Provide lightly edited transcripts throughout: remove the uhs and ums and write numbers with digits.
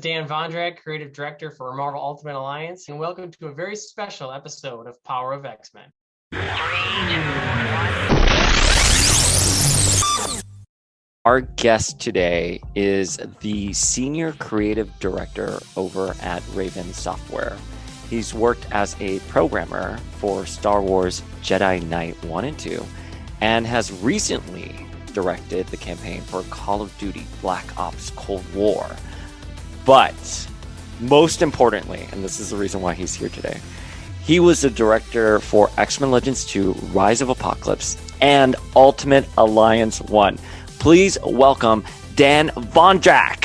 Dan Vondrak, Creative Director for Marvel Ultimate Alliance, and welcome to a very special episode of Power of X-Men. Our guest today is the Senior Creative Director over at Raven Software. He's worked as a programmer for Star Wars Jedi Knight 1 and 2, and has recently directed the campaign for Call of Duty Black Ops Cold War. But most importantly, and this is the reason why he's here today, he was the director for X-Men Legends 2, Rise of Apocalypse, and Ultimate Alliance 1. Please welcome Dan Vondrak.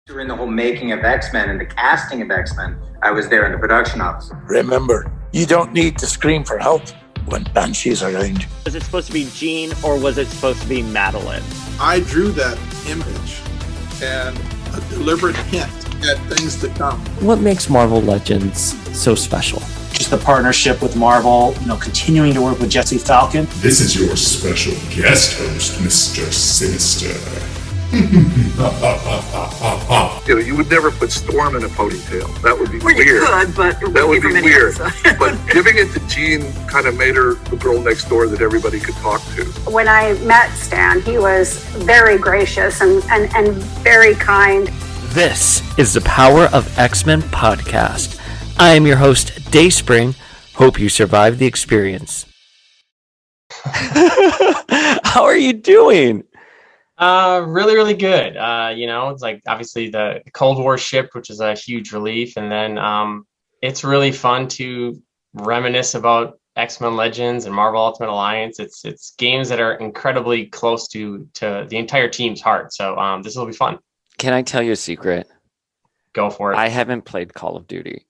During the whole making of X-Men and the casting of X-Men, I was there in the production office. Remember, you don't need to scream for help when Banshee's around. Was it supposed to be Jean or was it supposed to be Madeline? I drew that image and a deliberate hint at things to come. What makes Marvel Legends so special? Just the partnership with Marvel, continuing to work with Jesse Falcon. This is your special guest host, Mr. Sinister. You would never put Storm in a ponytail. That would be weird. You could, but that would be weird. But giving it to Jean kind of made her the girl next door that everybody could talk to. When I met Stan, he was very gracious and very kind. This is the Power of X-Men podcast. I am your host, Dayspring. Hope you survived the experience. How are you doing? Really, really good. It's like obviously the Cold War shipped, which is a huge relief. And then it's really fun to reminisce about X-Men Legends and Marvel Ultimate Alliance. It's games that are incredibly close to the entire team's heart. So this will be fun. Can I tell you a secret? Go for it. I haven't played Call of Duty.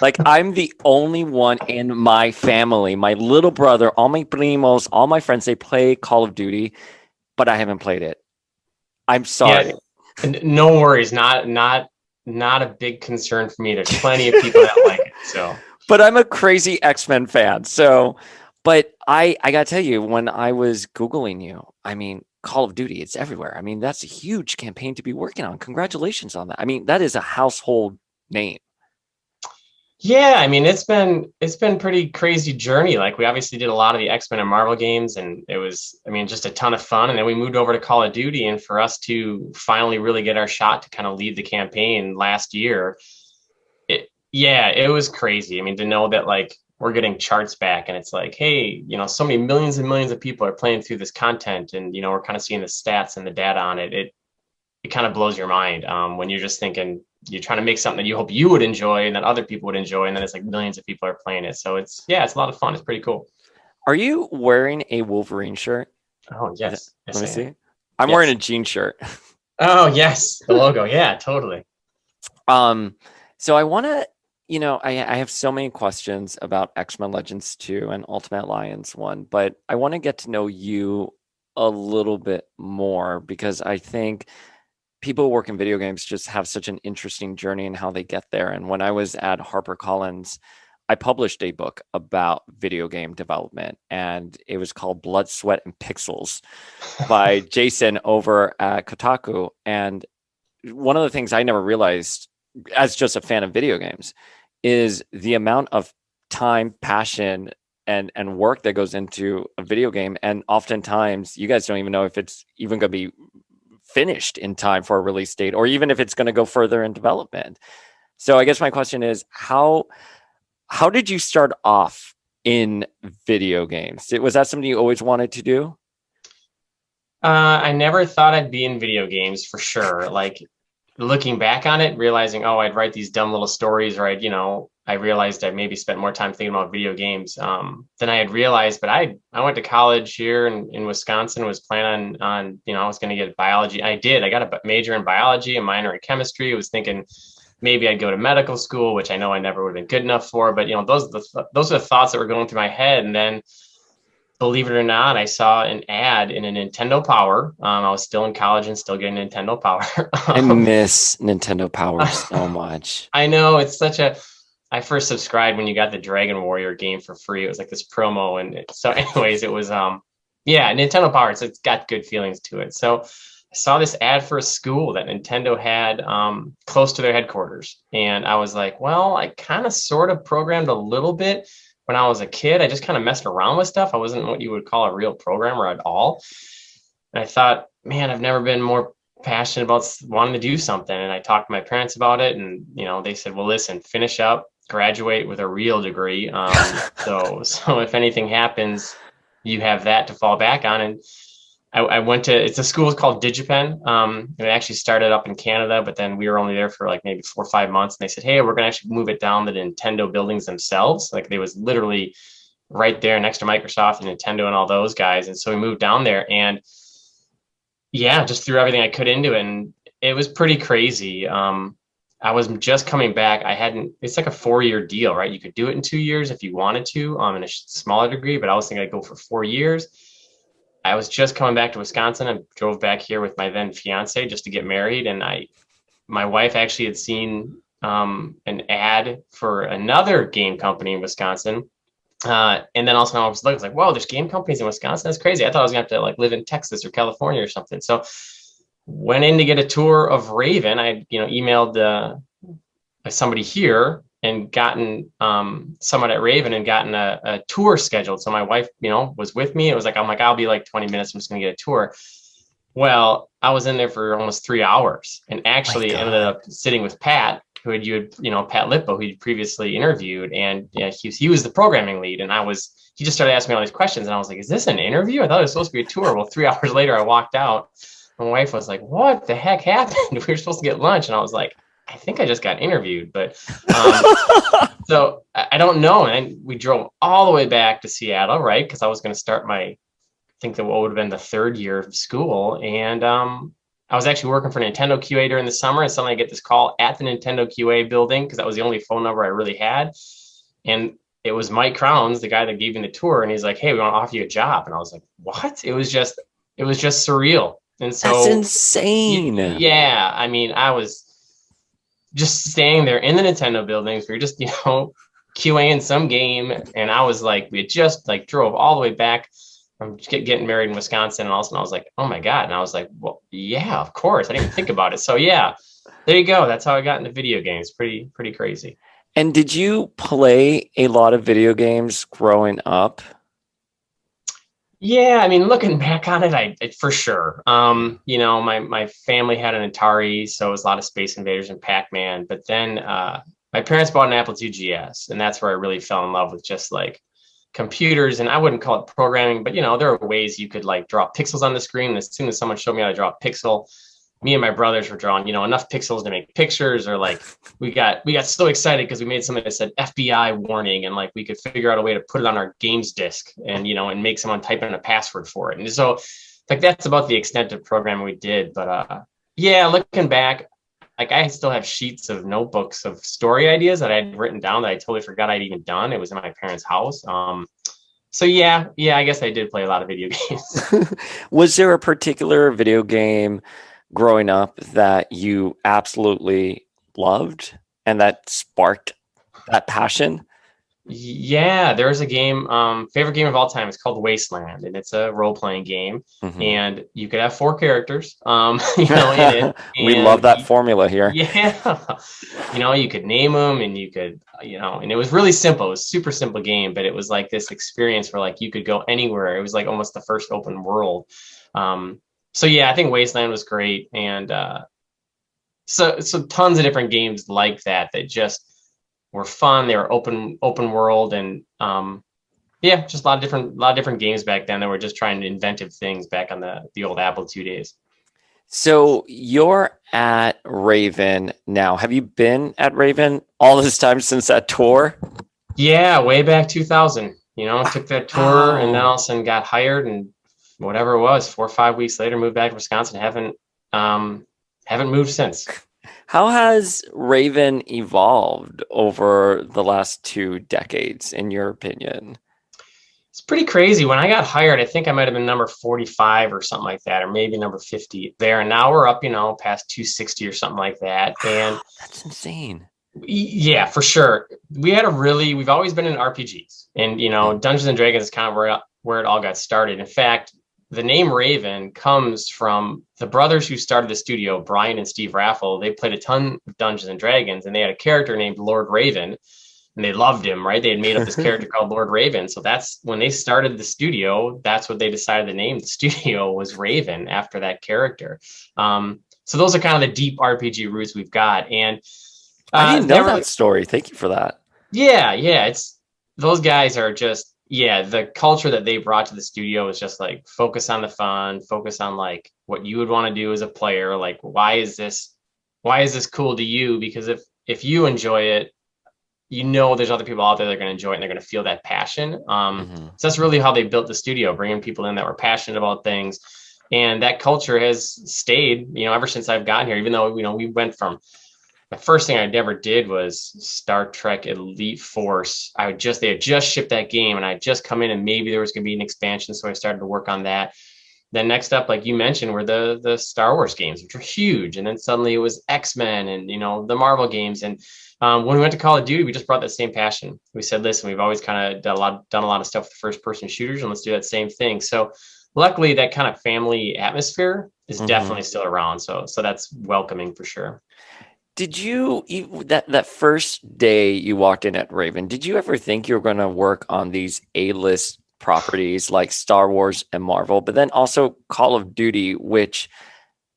Like, I'm the only one in my family, my little brother, all my primos, all my friends, they play Call of Duty, but I haven't played it. I'm sorry. Yeah, no worries. Not a big concern for me. There's plenty of people that like it. So, but I'm a crazy X-Men fan. So, but I gotta tell you, when I was Googling you, I mean, Call of Duty, it's everywhere. I mean, that's a huge campaign to be working on. Congratulations on that. I mean, that is a household name. Yeah, I mean, it's been pretty crazy journey. Like, we obviously did a lot of the X-Men and Marvel games, and it was, just a ton of fun. And then we moved over to Call of Duty, and for us to finally really get our shot to kind of lead the campaign last year, it was crazy. I mean, to know that like we're getting charts back, and it's like, hey, so many millions and millions of people are playing through this content, and we're kind of seeing the stats and the data on it. It kind of blows your mind when you're just thinking, you're trying to make something that you hope you would enjoy and that other people would enjoy, and then it's like millions of people are playing it. So it's a lot of fun. It's pretty cool. Are you wearing a Wolverine shirt? Oh, yes. Let me see. I'm wearing a Jean shirt. Oh, yes. The logo. Yeah, totally. So I want to, I have so many questions about X-Men Legends 2 and Ultimate Alliance 1, but I want to get to know you a little bit more, because I think people who work in video games just have such an interesting journey in how they get there. And when I was at HarperCollins, I published a book about video game development, and it was called Blood, Sweat, and Pixels by Jason over at Kotaku. And one of the things I never realized as just a fan of video games is the amount of time, passion, and work that goes into a video game. And oftentimes you guys don't even know if it's even going to be finished in time for a release date, or even if it's going to go further in development. So I guess my question is, how did you start off in video games? Was that something you always wanted to do? I never thought I'd be in video games, for sure. Like, looking back on it, realizing, I'd write these dumb little stories, or I realized I maybe spent more time thinking about video games than I had realized. But I went to college here in Wisconsin, was planning on I was going to get biology. I did. I got a major in biology, a minor in chemistry. I was thinking maybe I'd go to medical school, which I know I never would have been good enough for. But those are the thoughts that were going through my head. And then, believe it or not, I saw an ad in a Nintendo Power. I was still in college and still getting Nintendo Power. I miss Nintendo Power so much. I know, it's such a... I first subscribed when you got the Dragon Warrior game for free. It was like this promo. And so anyways, it was, Nintendo Power. So it's got good feelings to it. So I saw this ad for a school that Nintendo had close to their headquarters. And I was like, well, I kind of sort of programmed a little bit when I was a kid. I just kind of messed around with stuff. I wasn't what you would call a real programmer at all. And I thought, man, I've never been more passionate about wanting to do something. And I talked to my parents about it. And, they said, well, listen, finish up, graduate with a real degree. So if anything happens, you have that to fall back on. And I went to, it's a school called DigiPen. It actually started up in Canada, but then we were only there for like maybe 4 or 5 months. And they said, hey, we're going to actually move it down the Nintendo buildings themselves. Like they was literally right there next to Microsoft and Nintendo and all those guys. And so we moved down there and yeah, just threw everything I could into it. And it was pretty crazy. I was just coming back. It's like a 4-year deal, right? You could do it in 2 years if you wanted to, in a smaller degree, but I was thinking I'd go for 4 years. I was just coming back to Wisconsin and drove back here with my then fiance just to get married. And my wife actually had seen an ad for another game company in Wisconsin. And then also I was like, whoa, there's game companies in Wisconsin. That's crazy. I thought I was gonna have to like live in Texas or California or something. So went in to get a tour of Raven. I, emailed somebody here and gotten someone at Raven and gotten a tour scheduled. So my wife, was with me. It was like, I'm like, I'll be like 20 minutes. I'm just going to get a tour. Well, I was in there for almost 3 hours and actually ended up sitting with Pat, Pat Lippo, who you'd previously interviewed. And he was the programming lead. And he just started asking me all these questions. And I was like, is this an interview? I thought it was supposed to be a tour. Well, 3 hours later, I walked out. My wife was like, what the heck happened? We were supposed to get lunch. And I was like, I think I just got interviewed, but so I don't know. And we drove all the way back to Seattle, right? Because I was going to start what would have been the 3rd year of school. And I was actually working for Nintendo QA during the summer. And suddenly I get this call at the Nintendo QA building because that was the only phone number I really had. And it was Mike Crowns, the guy that gave me the tour. And he's like, hey, we want to offer you a job. And I was like, what? It was just surreal. And so that's insane. Yeah. I mean, I was just staying there in the Nintendo buildings. We were just, QAing some game. And I was like, we had just like drove all the way back from getting married in Wisconsin. And all of a sudden I was like, oh my God. And I was like, well, yeah, of course. I didn't even think about it. So yeah, there you go. That's how I got into video games. Pretty crazy. And did you play a lot of video games growing up? Yeah, I mean, looking back on it, I for sure. My family had an Atari, so it was a lot of Space Invaders and Pac-Man. But then my parents bought an Apple II GS, and that's where I really fell in love with just like computers. And I wouldn't call it programming, but there are ways you could like draw pixels on the screen. And as soon as someone showed me how to draw a pixel, me and my brothers were drawing, enough pixels to make pictures, or like we got so excited because we made something that said FBI warning, and like we could figure out a way to put it on our games disc and, and make someone type in a password for it. And so like, that's about the extent of programming we did. But yeah, looking back, like I still have sheets of notebooks of story ideas that I had written down that I totally forgot I'd even done. It was in my parents' house. So yeah, I guess I did play a lot of video games. Was there a particular video game growing up that you absolutely loved and that sparked that passion? Yeah, there's a game, favorite game of all time. It's called Wasteland, and it's a role-playing game. Mm-hmm. And you could have 4 characters, in it. We love that formula here. Yeah. You could name them, and you could, and it was really simple. It was a super simple game, but it was like this experience where like you could go anywhere. It was like almost the first open world. So yeah, I think Wasteland was great. And so tons of different games like that just were fun. They were open world, and just a lot of different games back then that were just trying to inventive things back on the old Apple II days. So you're at Raven now. Have you been at Raven all this time since that tour? Yeah, way back 2000. Took that tour and then all of a sudden got hired, and whatever it was, 4 or 5 weeks later, moved back to Wisconsin. Haven't moved since. How has Raven evolved over the last 2 decades, in your opinion? It's pretty crazy. When I got hired, I think I might have been number 45 or something like that, or maybe number 50 there. And now we're up, past 260 or something like that. And that's insane. Yeah, for sure. We've always been in RPGs, and Dungeons and Dragons is kind of where it all got started. In fact, the name Raven comes from the brothers who started the studio, Brian and Steve Raffel. They played a ton of Dungeons and Dragons, and they had a character named Lord Raven, and they loved him, right? They had made up this character called Lord Raven. So that's when they started the studio. That's what they decided to name the studio was Raven after that character. So those are kind of the deep RPG roots we've got. And I didn't know that story. Thank you for that. Yeah. It's those guys are just, the culture that they brought to the studio is just like focus on the fun, focus on like what you would want to do as a player. Like, why is this cool to you? Because if you enjoy it, there's other people out there that are going to enjoy it and they're going to feel that passion. So that's really how they built the studio, bringing people in that were passionate about things. And that culture has stayed, ever since I've gotten here, even though, we went from, the first thing I never did was Star Trek Elite Force. They had just shipped that game and I just come in and maybe there was going to be an expansion. So I started to work on that. Then next up, like you mentioned, were the Star Wars games, which were huge. And then suddenly it was X-Men and, the Marvel games. And when we went to Call of Duty, we just brought that same passion. We said, listen, we've always kind of done a lot of stuff with first person shooters and let's do that same thing. So luckily that kind of family atmosphere is definitely still around. So that's welcoming for sure. Did you, that first day you walked in at Raven, did you ever think you were going to work on these A-list properties like Star Wars and Marvel, but then also Call of Duty, which,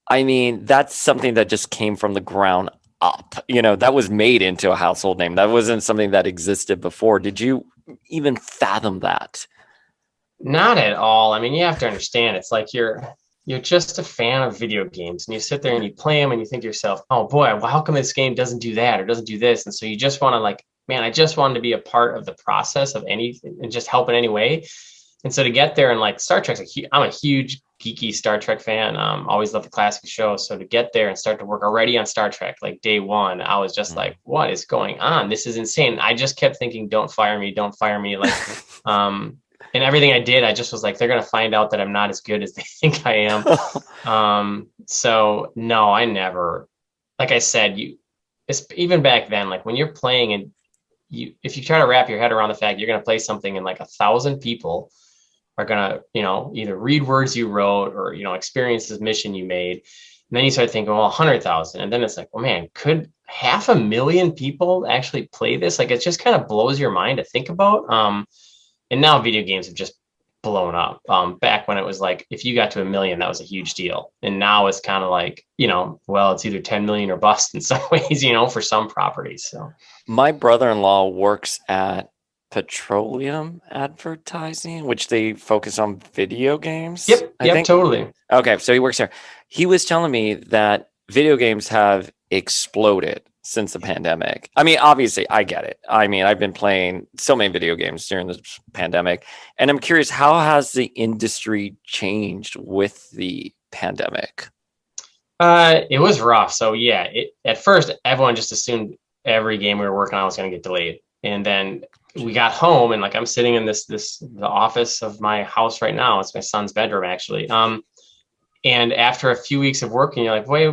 I mean, that's something that just came from the ground up. That was made into a household name. That wasn't something that existed before. Did you even fathom that? Not at all. I mean, you have to understand, it's like you're just a fan of video games and you sit there and you play them and you think to yourself, oh boy, well, how come this game doesn't do that or doesn't do this? And so you just want to like, man, I just wanted to be a part of the process of anything and just help in any way. And so to get there and like Star Trek's I'm a huge geeky Star Trek fan. Always loved the classic show. So to get there and start to work already on Star Trek, like day one, I was just like, what is going on? This is insane. I just kept thinking, don't fire me. Like, and everything I did, I just was like, they're going to find out that I'm not as good as they think I am. So no, I never, like I said, even back then, like when you're playing and if you try to wrap your head around the fact you're going to play something and like 1,000 people are going to, either read words you wrote or, experience this mission you made. And then you start thinking, well, 100,000. And then it's like, well, man, could 500,000 people actually play this? Like, it just kind of blows your mind to think about. And now video games have just blown up. Back when it was like, if you got to 1 million, that was a huge deal. And now it's kind of like, well, it's either 10 million or bust in some ways, for some properties. So my brother-in-law works at Petroleum Advertising, which they focus on video games. Yep, totally. Okay, so he works there. He was telling me that video games have exploded since the pandemic. I mean, obviously, I get it. I mean, I've been playing so many video games during this pandemic, and I'm curious, how has the industry changed with the pandemic? It was rough. So yeah, at first, everyone just assumed every game we were working on was going to get delayed. And then we got home and like, I'm sitting in the office of my house right now. It's my son's bedroom, actually. And after a few weeks of working, you're like, wait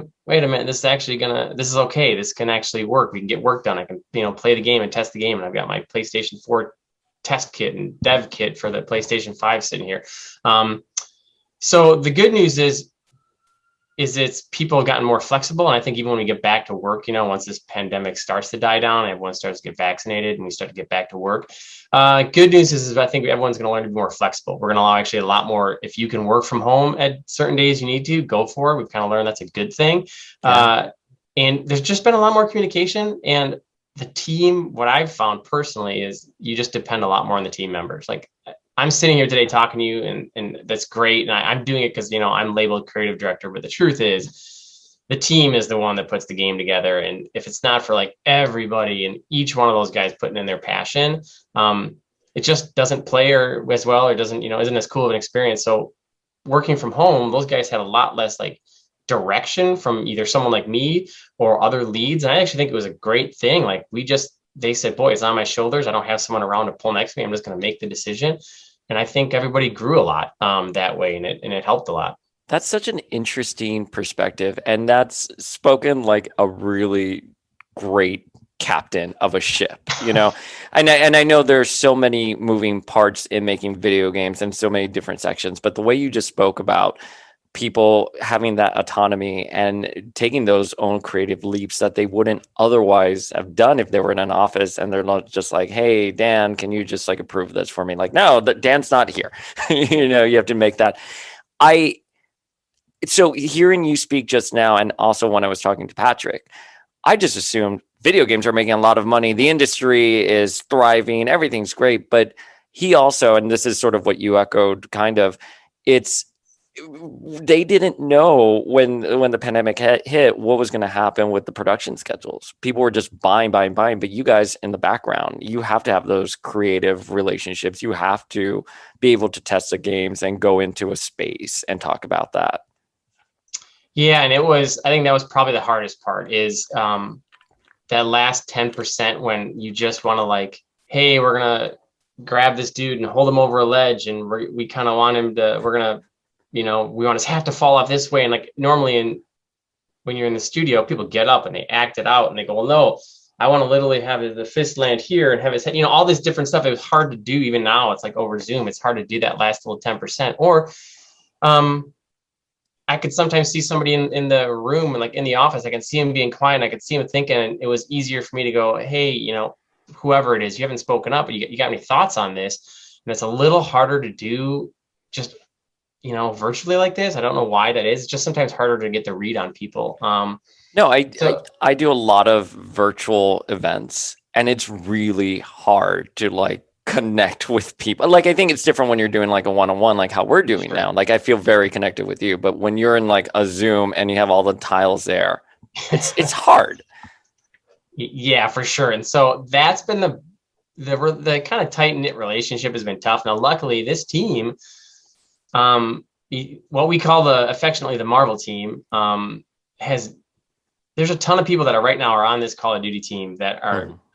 a minute, this is okay. This can actually work. We can get work done. I can, play the game and test the game. And I've got my PlayStation 4 test kit and dev kit for the PlayStation 5 sitting here. So the good news is it's people have gotten more flexible. And I think even when we get back to work, once this pandemic starts to die down, everyone starts to get vaccinated and we start to get back to work. Good news is I think everyone's going to learn to be more flexible. We're going to allow actually a lot more. If you can work from home at certain days you need to, go for it. We've kind of learned that's a good thing. And there's just been a lot more communication. And the team, what I've found personally is you just depend a lot more on the team members. Like I'm sitting here today talking to you and that's great. And I'm doing it because, I'm labeled creative director, but the truth is the team is the one that puts the game together. And if it's not for like everybody and each one of those guys putting in their passion, it just doesn't play as well or doesn't, isn't as cool of an experience. So working from home, those guys had a lot less like direction from either someone like me or other leads. And I actually think it was a great thing. Like they said, boy, it's on my shoulders. I don't have someone around to pull next to me. I'm just going to make the decision. And I think everybody grew a lot that way, and it helped a lot. That's such an interesting perspective, and that's spoken like a really great captain of a ship, and I know there's so many moving parts in making video games and so many different sections, but the way you just spoke about people having that autonomy and taking those own creative leaps that they wouldn't otherwise have done if they were in an office and they're not just like, hey, Dan, can you just like approve this for me? Like, no, Dan's not here. You have to make that. So hearing you speak just now, and also when I was talking to Patrick, I just assumed video games are making a lot of money. The industry is thriving. Everything's great. But he also, and this is sort of what you echoed, kind of, they didn't know when the pandemic hit what was going to happen with the production schedules. People were just buying. But you guys in the background, you have to have those creative relationships. You have to be able to test the games and go into a space and talk about that. Yeah, and I think that was probably the hardest part is that last 10% when you just want to like, hey, we're going to grab this dude and hold him over a ledge, and we kind of want him to, we want his hat to fall off this way. And like normally when you're in the studio, people get up and they act it out and they go, well, no, I want to literally have the fist land here and have his head, all this different stuff. It was hard to do. Even now it's like over Zoom, it's hard to do that last little 10%. Or I could sometimes see somebody in the room and like in the office, I can see him being quiet and I could see him thinking, and it was easier for me to go, hey, whoever it is, you haven't spoken up, but you got any thoughts on this? And it's a little harder to do just virtually like this. I don't know why that is. It's just sometimes harder to get the read on people. No, I do a lot of virtual events, and it's really hard to like connect with people. Like, I think it's different when you're doing like a one-on-one, like how we're doing now. Like, I feel very connected with you, but when you're in like a Zoom and you have all the tiles there, it's hard. Yeah, for sure. And so that's been the kind of tight knit relationship has been tough. Now, luckily, this team, what we call affectionately the Marvel team, there's a ton of people that right now are on this Call of Duty team that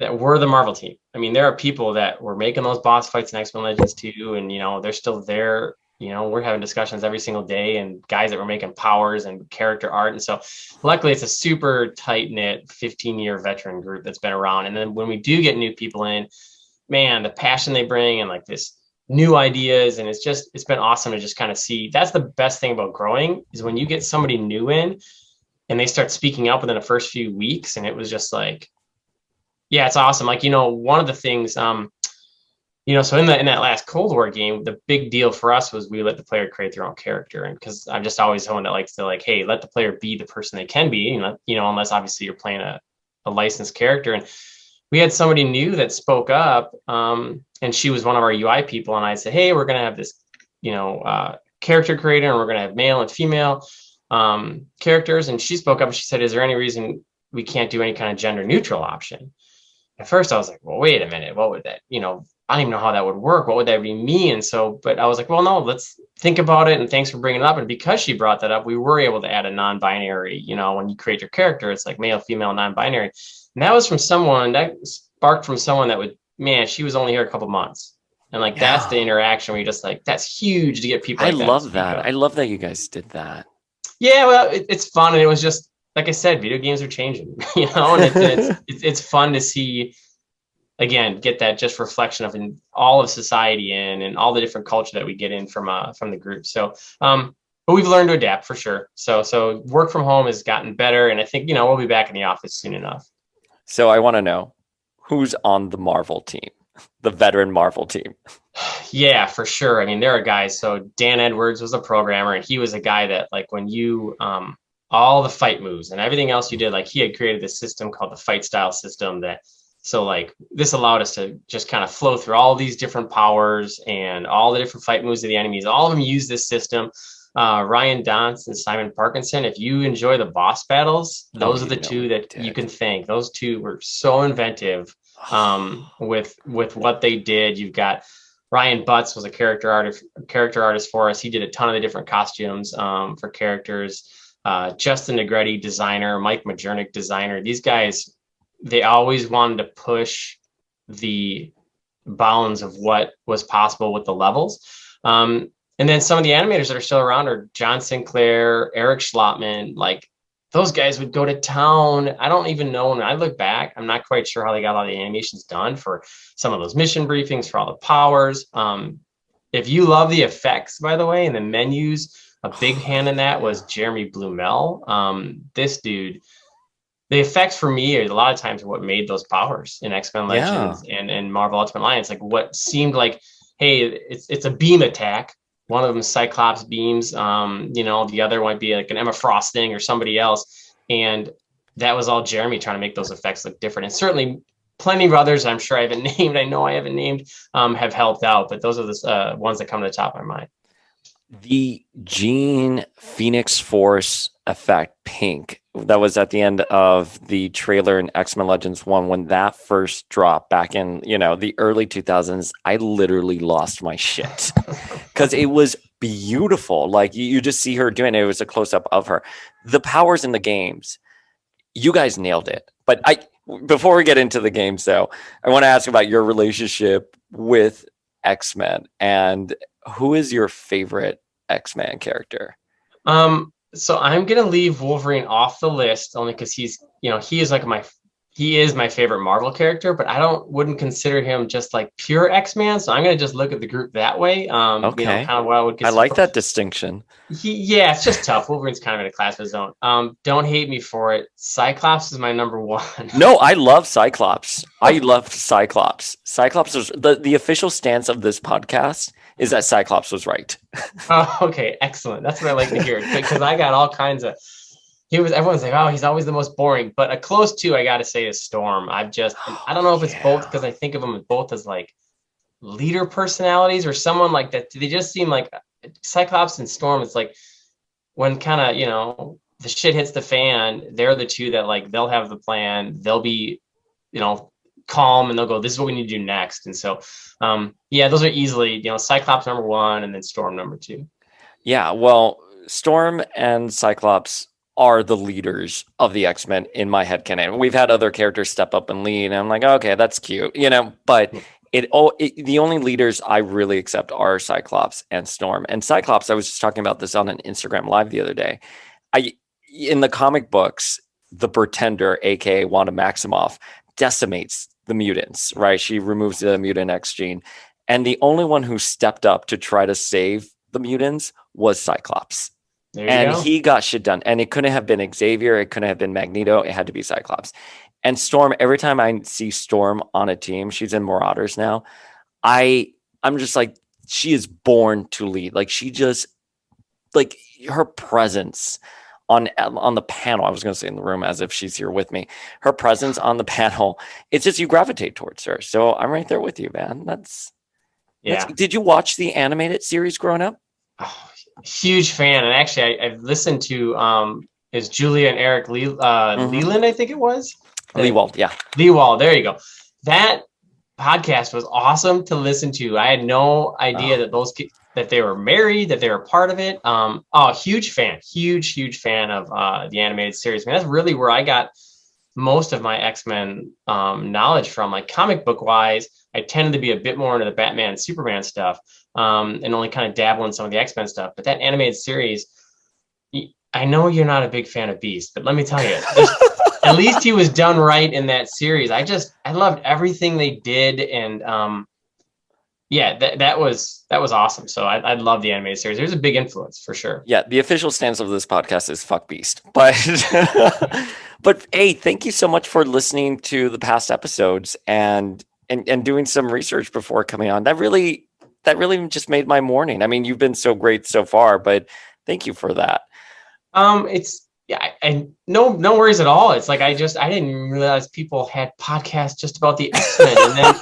were the Marvel team. I mean, there are people that were making those boss fights in X-Men Legends 2, and they're still there. We're having discussions every single day, and guys that were making powers and character art. And so luckily it's a super tight knit 15-year veteran group that's been around. And then when we do get new people in, man, the passion they bring and like this new ideas, and it's been awesome to just kind of see. That's the best thing about growing, is when you get somebody new in and they start speaking up within the first few weeks. And it was just like, yeah, it's awesome. Like, one of the things, so in that last Cold War game, the big deal for us was we let the player create their own character. And because I'm just always someone that likes to like, hey, let the player be the person they can be, unless obviously you're playing a licensed character. And we had somebody new that spoke up, and she was one of our UI people. And I said, hey, we're going to have this, character creator, and we're going to have male and female characters. And she spoke up and she said, is there any reason we can't do any kind of gender neutral option? At first I was like, well, wait a minute, what would that, I don't even know how that would work. What would that be mean? And so, but I was like, well, no, let's think about it. And thanks for bringing it up. And because she brought that up, we were able to add a non-binary, when you create your character, it's like male, female, non-binary. And that was from someone that sparked from someone that would, man, she was only here a couple months. And like, that's the interaction where you're just like, that's huge to get people. I love that. I love that you guys did that. Yeah, well, it's fun. And it was just, like I said, video games are changing, and it's fun to see, again, get that just reflection of all of society and all the different culture that we get in from the group. So, but we've learned to adapt for sure. So work from home has gotten better, and I think, we'll be back in the office soon enough. So I want to know who's on the Marvel team, the veteran Marvel team. Yeah, for sure. I mean, there are guys. So Dan Edwards was a programmer, and he was a guy that, like, when you all the fight moves and everything else you did, like, he had created this system called the fight style system so like this allowed us to just kind of flow through all these different powers and all the different fight moves of the enemies. All of them use this system. Ryan Dantz and Simon Parkinson, if you enjoy the boss battles, those are the two that you can thank. Those two were so inventive with what they did. You've got Ryan Butts was a character artist for us. He did a ton of the different costumes for characters. Justin Negretti, designer, Mike Majernik, designer. These guys, they always wanted to push the bounds of what was possible with the levels. And then some of the animators that are still around are John Sinclair, Eric Schlottman. Like, those guys would go to town. I don't even know. When I look back, I'm not quite sure how they got all the animations done for some of those mission briefings, for all the powers. If you love the effects, by the way, and the menus, a big hand in that was Jeremy Blumell. This dude, the effects for me a lot of times are what made those powers in X-Men Legends and Marvel Ultimate Alliance. Like what seemed like, hey, it's a beam attack. One of them is Cyclops beams. The other might be like an Emma Frost thing or somebody else. And that was all Jeremy trying to make those effects look different. And certainly plenty of others I'm sure I haven't named. I know I haven't named have helped out, but those are the ones that come to the top of my mind. The Jean Phoenix Force effect pink that was at the end of the trailer in X-Men Legends 1, when that first dropped back in, the early 2000s, I literally lost my shit because it was beautiful. Like you just see her doing it. It was a close-up of her. The powers in the games, you guys nailed it. But before we get into the games though, I want to ask about your relationship with X-Men, and who is your favorite X-Men character? So I'm gonna leave Wolverine off the list only because he is my favorite Marvel character, but I wouldn't consider him just like pure X-Man. So I'm gonna just look at the group that way. Okay. Kind of what I would consider. I like that distinction. It's just tough. Wolverine's kind of in a class of his own. Don't hate me for it. Cyclops is my number one. No, I love Cyclops. I love Cyclops. Cyclops was the official stance of this podcast is that Cyclops was right. Oh, okay, excellent. That's what I like to hear because I got all kinds of. Everyone's like, oh, he's always the most boring. But a close two, I got to say, is Storm. I don't know if it's both because I think of them both as like leader personalities or someone like that. They just seem like Cyclops and Storm. It's like when kind of, the shit hits the fan, they're the two that like, they'll have the plan. They'll be, calm and they'll go, this is what we need to do next. And so, those are easily, Cyclops number one and then Storm number two. Yeah, well, Storm and Cyclops are the leaders of the X-Men in my headcanon. We've had other characters step up and lead, and I'm like, okay, that's cute, but the only leaders I really accept are Cyclops and Storm. And Cyclops, I was just talking about this on an Instagram Live the other day. In the comic books, the Pretender, aka Wanda Maximoff, decimates the mutants, right? She removes the mutant X gene. And the only one who stepped up to try to save the mutants was Cyclops. And he got shit done. And it couldn't have been Xavier. It couldn't have been Magneto. It had to be Cyclops. And Storm, every time I see Storm on a team, she's in Marauders now, I'm just like, she is born to lead. Like she just, like her presence on the panel, I was going to say in the room as if she's here with me, her presence on the panel, it's just, you gravitate towards her. So I'm right there with you, man. Did you watch the animated series growing up? Oh, huge fan. And actually I've listened to, is Julia and Eric Leland, I think it was. Leewald, yeah. Leewald, there you go. That podcast was awesome to listen to. I had no idea that they were married, that they were part of it. Huge fan of the animated series. I mean, that's really where I got most of my X-Men knowledge from. Like comic book wise, I tended to be a bit more into the Batman and Superman stuff, and only kind of dabble in some of the X-Men stuff. But that animated series, I know you're not a big fan of Beast, but let me tell you, at least he was done right in that series. I loved everything they did, and that was awesome. So I love the animated series. There's a big influence for sure. Yeah, the official stance of this podcast is fuck Beast. But but hey, thank you so much for listening to the past episodes and doing some research before coming on. That really just made my morning. I mean, you've been so great so far, but thank you for that. No worries at all. It's like I didn't realize people had podcasts just about the X-Men. And then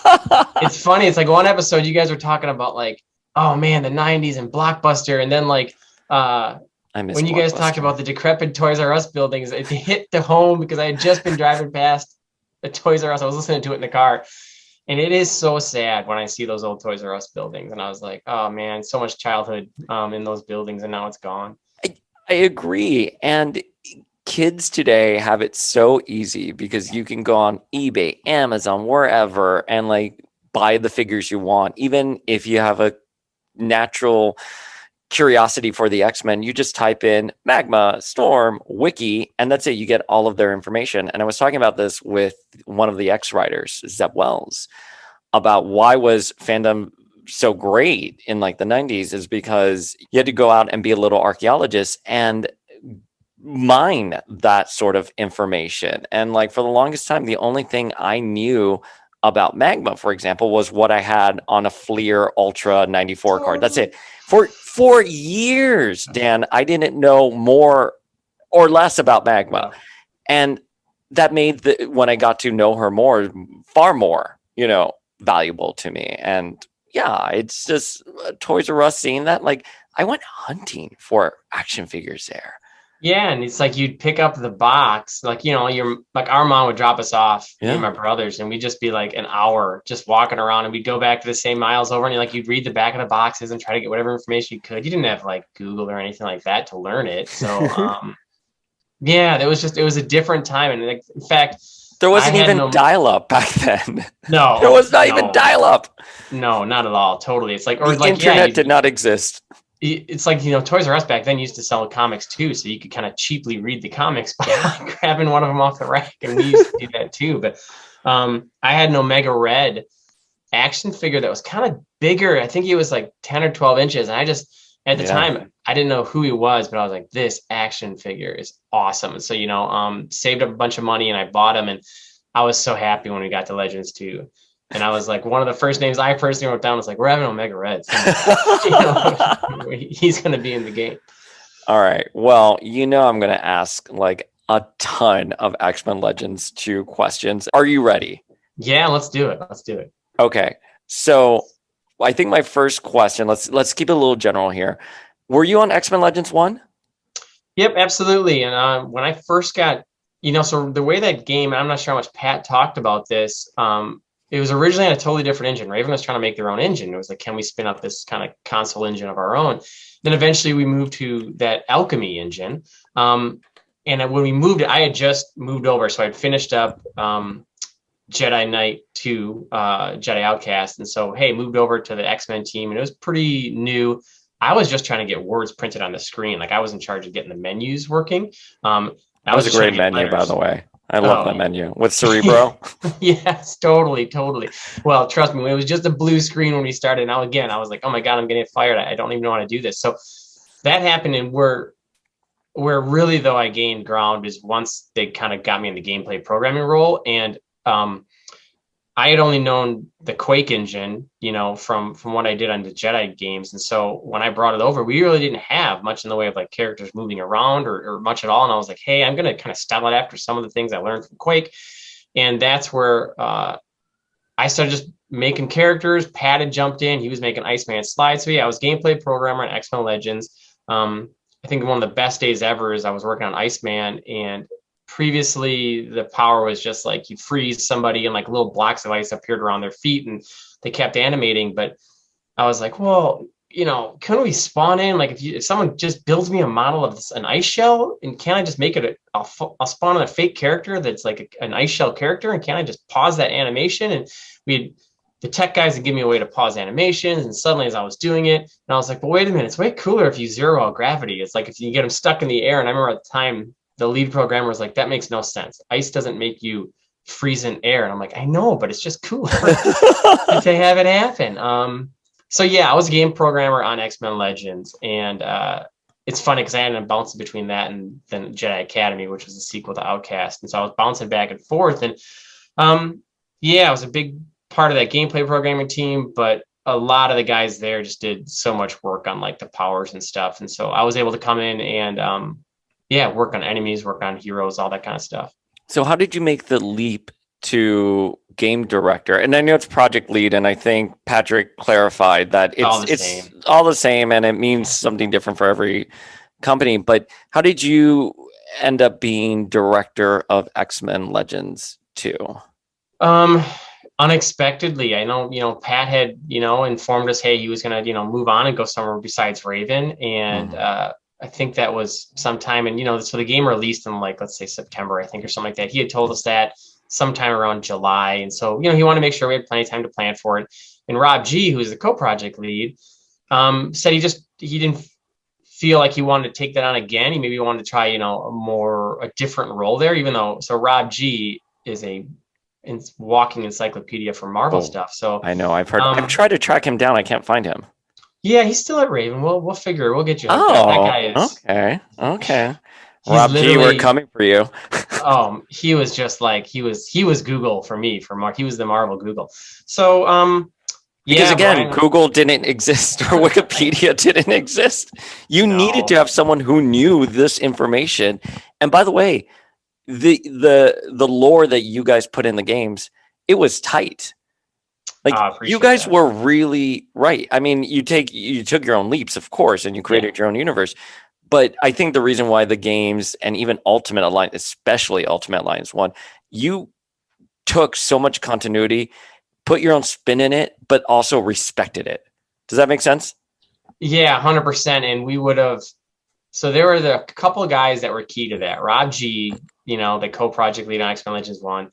it's funny, it's like one episode you guys were talking about like, oh man, the 90s and Blockbuster, and then like when you guys talked about the decrepit Toys R Us buildings, it hit the home because I had just been driving past the Toys R Us. I was listening to it in the car. And it is so sad when I see those old Toys R Us buildings. And I was like, oh man, so much childhood in those buildings, and now it's gone. I agree. And kids today have it so easy because you can go on eBay, Amazon, wherever, and like buy the figures you want. Even if you have a natural curiosity for the X-Men, you just type in Magma, Storm, Wiki, and that's it. You get all of their information. And I was talking about this with one of the X-writers, Zeb Wells, about why was fandom so great in like the 90s is because you had to go out and be a little archaeologist and mine that sort of information. And like for the longest time, the only thing I knew about Magma, for example, was what I had on a Fleer Ultra 94 card. That's it. For 4 years, Dan, I didn't know more or less about Magma. And that made when I got to know her more, far more, valuable to me. And yeah, it's just Toys R Us seeing that. Like I went hunting for action figures there. Yeah, and it's like you'd pick up the box, like you're like our mom would drop us off, me and my brothers, and we'd just be like an hour just walking around, and we'd go back to the same miles over, and you'd read the back of the boxes and try to get whatever information you could. You didn't have like Google or anything like that to learn it, so yeah, it was a different time, and like, in fact, there wasn't even dial-up back then. No, there was not even dial-up. No, not at all. Totally, it's like the internet did not exist. It's like, Toys R Us back then used to sell comics too. So you could kind of cheaply read the comics by grabbing one of them off the rack. And we used to do that too. But I had an Omega Red action figure that was kind of bigger. I think he was like 10 or 12 inches. And I just, at the time, I didn't know who he was, but I was like, this action figure is awesome. And so, saved up a bunch of money and I bought him. And I was so happy when we got to Legends 2. And I was like, one of the first names I personally wrote down was like, we're having Omega Red. So, he's going to be in the game. All right. Well, I'm going to ask like a ton of X-Men Legends 2 questions. Are you ready? Yeah, let's do it. Okay. So I think my first question, let's keep it a little general here. Were you on X-Men Legends 1? Yep, absolutely. And when I first got, so the way that game, I'm not sure how much Pat talked about this, it was originally on a totally different engine. Raven was trying to make their own engine. It was like, can we spin up this kind of console engine of our own? Then eventually we moved to that Alchemy engine. And when we moved it, I had just moved over. So I'd finished up Jedi Knight 2, Jedi Outcast. And so, moved over to the X-Men team. And it was pretty new. I was just trying to get words printed on the screen. Like I was in charge of getting the menus working. That was a great menu, by the way. I love that menu with Cerebro. Yes, totally. Well, trust me, it was just a blue screen when we started. Now, again, I was like, oh my God, I'm getting fired. I don't even know how to do this. So that happened. And where really, though, I gained ground is once they kind of got me in the gameplay programming role. And I had only known the Quake engine, from what I did on the Jedi games. And so when I brought it over, we really didn't have much in the way of like characters moving around or much at all. And I was like, hey, I'm going to kind of style it after some of the things I learned from Quake. And that's where I started just making characters. Pat had jumped in. He was making Iceman slides. So yeah, I was gameplay programmer on X-Men Legends. I think one of the best days ever is I was working on Iceman, and previously the power was just like you freeze somebody and like little blocks of ice appeared around their feet and they kept animating. But I was like, well, can we spawn in, like if someone just builds me a model of an ice shell, and can I just make it I'll spawn in a fake character that's like an ice shell character, and can I just pause that animation? And the tech guys would give me a way to pause animations, and suddenly as I was doing it, and I was like, well, wait a minute, it's way cooler if you zero out gravity. It's like if you get them stuck in the air. And I remember at the time the lead programmer was like, that makes no sense. Ice doesn't make you freeze in air. And I'm like, I know, but it's just cooler if they have it happen. So yeah, I was a game programmer on X-Men Legends, and it's funny because I ended up bouncing between that and then Jedi Academy, which was the sequel to Outcast. And so I was bouncing back and forth. And yeah, I was a big part of that gameplay programming team, but a lot of the guys there just did so much work on like the powers and stuff. And so I was able to come in and work on enemies, work on heroes, all that kind of stuff. So how did you make the leap to game director? And I know it's project lead, and I think Patrick clarified that it's all the same and it means something different for every company. But how did you end up being director of X-Men Legends 2? Unexpectedly. I know, Pat had, informed us, hey, he was going to, move on and go somewhere besides Raven. And I think that was sometime, and so the game released in like, let's say September, I think, or something like that. He had told us that sometime around July. And so, he wanted to make sure we had plenty of time to plan for it. And Rob G, who's the co-project lead, said he didn't feel like he wanted to take that on again. He maybe wanted to try, a different role there, even though, so Rob G is a walking encyclopedia for Marvel stuff. So I know I've heard, I've tried to track him down. I can't find him. Yeah, he's still at Raven. We'll figure. We'll get you. Oh, that guy is okay. Rob G, we're coming for you. He was just like he was Google for me, for Mark. He was the Marvel Google. So because again, Google didn't exist or Wikipedia didn't exist. You needed to have someone who knew this information. And by the way, the lore that you guys put in the games, it was tight. Like you guys were really right. I mean, you took your own leaps, of course, and you created your own universe. But I think the reason why the games and even Ultimate Alliance, especially Ultimate Alliance 1, you took so much continuity, put your own spin in it, but also respected it. Does that make sense? Yeah, 100%. And we would have. So there were the couple of guys that were key to that. Rob G, the co-project lead on X-Men Legends 1.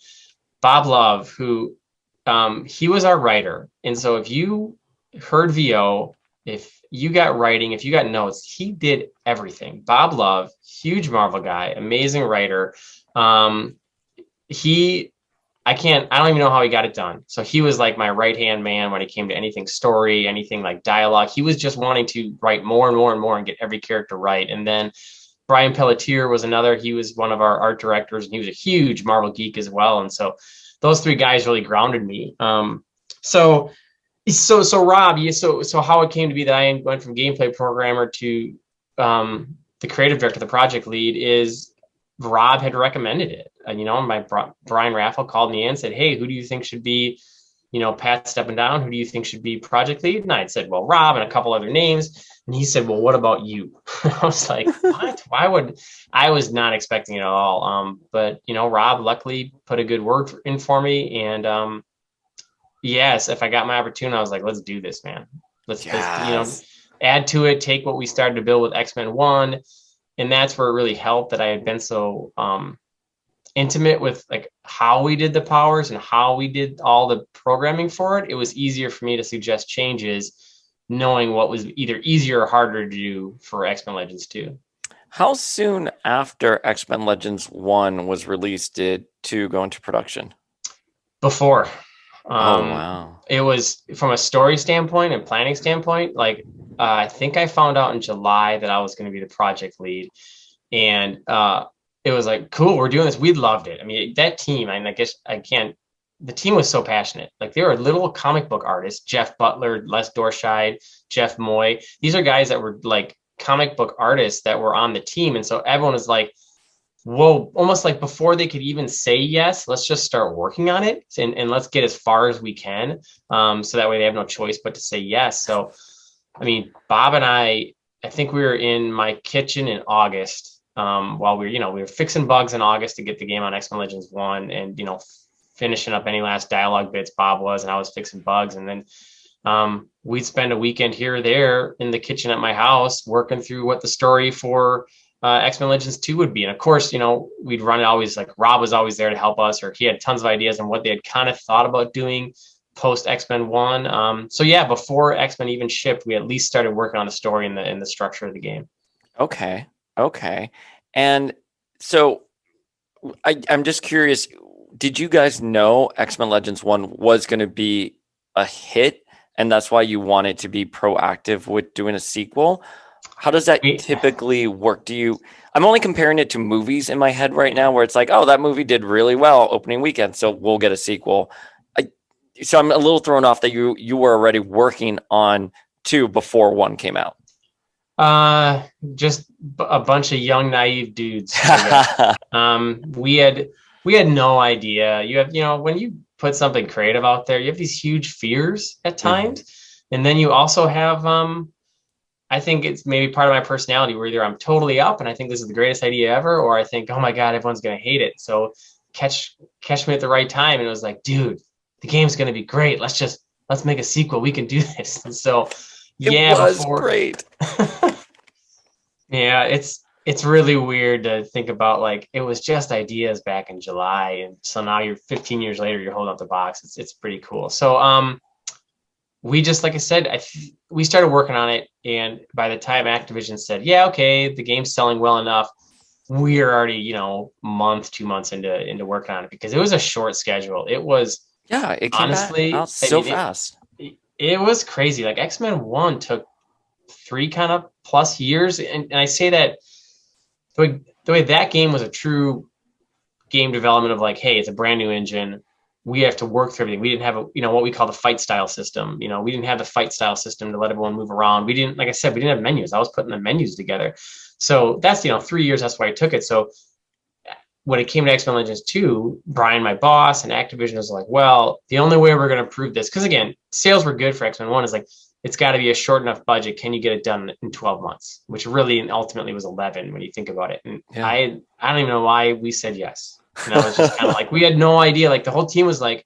Bob Love, who he was our writer. And so if you heard VO, if you got writing, if you got notes, he did everything. Bob Love, huge Marvel guy, amazing writer. I don't even know how he got it done. So he was like my right-hand man when it came to anything story, anything like dialogue. He was just wanting to write more and more and more and get every character right. And then Brian Pelletier was another. He was one of our art directors, and he was a huge Marvel geek as well. And so those three guys really grounded me. So Rob, so how it came to be that I went from gameplay programmer to the creative director, the project lead, is Rob had recommended it. Brian Raffle called me in and said, "Hey, who do you think should be, Pat stepping down? Who do you think should be project lead?" And I said, "Well, Rob," and a couple other names. And he said, "Well, what about you?" I was like, "What? Why would?" I was not expecting it at all. But Rob luckily put a good word in for me, and yes, if I got my opportunity, I was like, "Let's do this, man. Let's add to it, take what we started to build with X-Men 1." And that's where it really helped that I had been so intimate with like how we did the powers and how we did all the programming for it. It was easier for me to suggest changes, knowing what was either easier or harder to do for X-Men Legends 2. How soon after X-Men Legends 1 was released did 2 go into production? Before. Wow. It was from a story standpoint and planning standpoint. Like, I think I found out in July that I was going to be the project lead, and it was like, cool, we're doing this. We loved it. I mean, that team, I guess the team was so passionate. Like, they were little comic book artists, Jeff Butler, Les Dorscheid, Jeff Moy. These are guys that were like comic book artists that were on the team. And so everyone was like, whoa, almost like before they could even say yes, let's just start working on it and let's get as far as we can. So that way they have no choice but to say yes. So, I mean, Bob and I think we were in my kitchen in August while we were fixing bugs in August to get the game on X-Men Legends 1 and, finishing up any last dialogue bits Bob was, and I was fixing bugs. And then we'd spend a weekend here or there in the kitchen at my house working through what the story for X-Men Legends 2 would be. And of course, we'd run it always, like Rob was always there to help us, or he had tons of ideas on what they had kind of thought about doing post X-Men 1. So yeah, before X-Men even shipped, we at least started working on the story and the structure of the game. Okay. And so I'm just curious, did you guys know X-Men Legends 1 was going to be a hit, and that's why you wanted to be proactive with doing a sequel? How does that typically work? I'm only comparing it to movies in my head right now, where it's like, oh, that movie did really well opening weekend, so we'll get a sequel. So I'm a little thrown off that you were already working on 2 before 1 came out. Just a bunch of young, naive dudes. We had no idea. You have, when you put something creative out there, you have these huge fears at times. Mm-hmm. And then you also have, I think it's maybe part of my personality where either I'm totally up and I think this is the greatest idea ever, or I think, oh my God, everyone's going to hate it. So catch me at the right time. And it was like, dude, the game's going to be great. Let's make a sequel. We can do this. And so, it was great. Yeah, it's really weird to think about, like, it was just ideas back in July, and so now you're 15 years later, you're holding up the box. It's pretty cool. So we just, like I said, we started working on it, and by the time Activision said, yeah, okay, the game's selling well enough, we're already, month, 2 months into working on it, because it was a short schedule. It was, Yeah, it came honestly, out so fast. It was crazy. Like X-Men 1 took 3 kind of plus years. And I say that the way that game was a true game development of like, hey, it's a brand new engine. We have to work through everything. We didn't have what we call the fight style system. We didn't have the fight style system to let everyone move around. We didn't, like I said, we didn't have menus. I was putting the menus together. So that's, 3 years. That's why I took it. So when it came to X-Men Legends 2, Brian, my boss, and Activision was like, well, the only way we're going to prove this, because again, sales were good for X-Men 1, is like, it's got to be a short enough budget. Can you get it done in 12 months? Which really and ultimately was 11 when you think about it. And yeah. I don't even know why we said yes. And I was just kind of like, we had no idea. Like the whole team was like,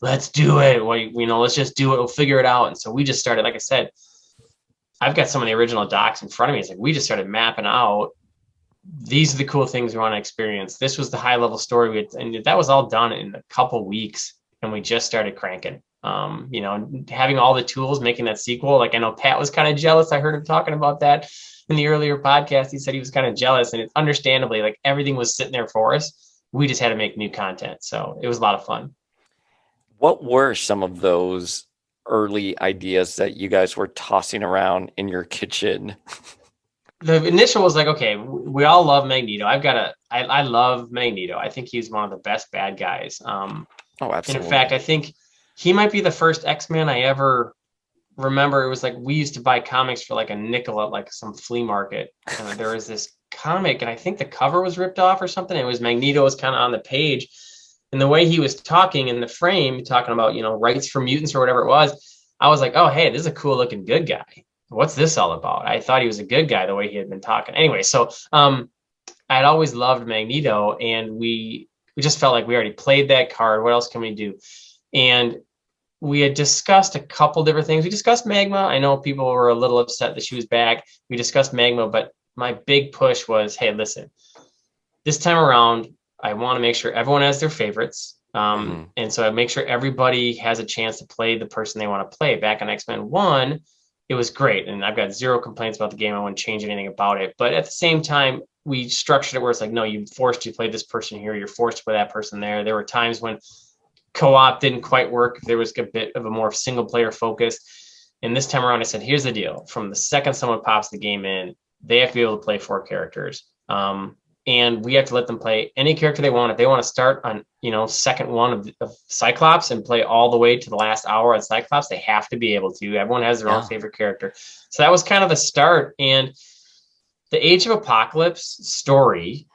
let's do it. Let's just do it. We'll figure it out. And so we just started, like I said, I've got some of the original docs in front of me. It's like, we just started mapping out, these are the cool things we want to experience. This was the high level story. And that was all done in a couple weeks. And we just started cranking. Having all the tools, making that sequel. Like I know Pat was kind of jealous. I heard him talking about that in the earlier podcast. He said he was kind of jealous, and it's understandably, like everything was sitting there for us. We just had to make new content. So it was a lot of fun. What were some of those early ideas that you guys were tossing around in your kitchen? The initial was like, okay, we all love Magneto. I love Magneto. I think he's one of the best bad guys. Oh, absolutely. And in fact, I think he might be the first X-Men I ever remember. It was like, we used to buy comics for like a nickel at like some flea market. And there was this comic, and I think the cover was ripped off or something. It was Magneto was kind of on the page. And the way he was talking in the frame, talking about, rights for mutants or whatever it was, I was like, oh, hey, this is a cool looking good guy. What's this all about? I thought he was a good guy the way he had been talking. Anyway, so I'd always loved Magneto, and we just felt like we already played that card. What else can we do? And we had discussed a couple different things. We discussed Magma. I know people were a little upset that she was back. We discussed Magma, but my big push was, hey, listen, this time around, I want to make sure everyone has their favorites. And so I make sure everybody has a chance to play the person they want to play. Back on X-Men 1, it was great. And I've got zero complaints about the game. I wouldn't change anything about it. But at the same time, we structured it where it's like, no, you're forced to play this person here. You're forced to play that person there. There were times when co-op didn't quite work. There was a bit of a more single player focus. And this time around, I said, here's the deal. From the second someone pops the game in, they have to be able to play 4 characters. And we have to let them play any character they want. If they want to start on, second one of Cyclops and play all the way to the last hour on Cyclops, they have to be able to. Everyone has their own favorite character. So that was kind of the start. And the Age of Apocalypse story.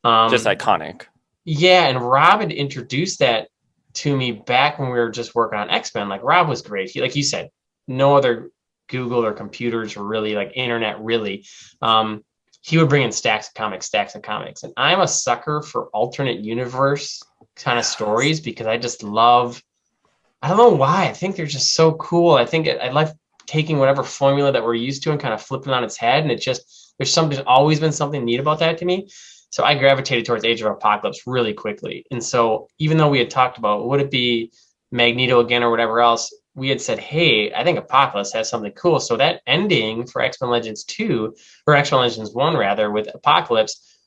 Just iconic. Yeah. And Rob had introduced that to me back when we were just working on X-Men. Like Rob was great. He, like you said, no other Google or computers or really like internet really. He would bring in stacks of comics. And I'm a sucker for alternate universe kind of stories because I just love, I don't know why. I think they're just so cool. I think I like taking whatever formula that we're used to and kind of flipping it on its head. And there's always been something neat about that to me. So I gravitated towards Age of Apocalypse really quickly. And so even though we had talked about, would it be Magneto again or whatever else, we had said, hey, I think Apocalypse has something cool. So that ending for X-Men Legends 2, or X-Men Legends 1 rather, with Apocalypse,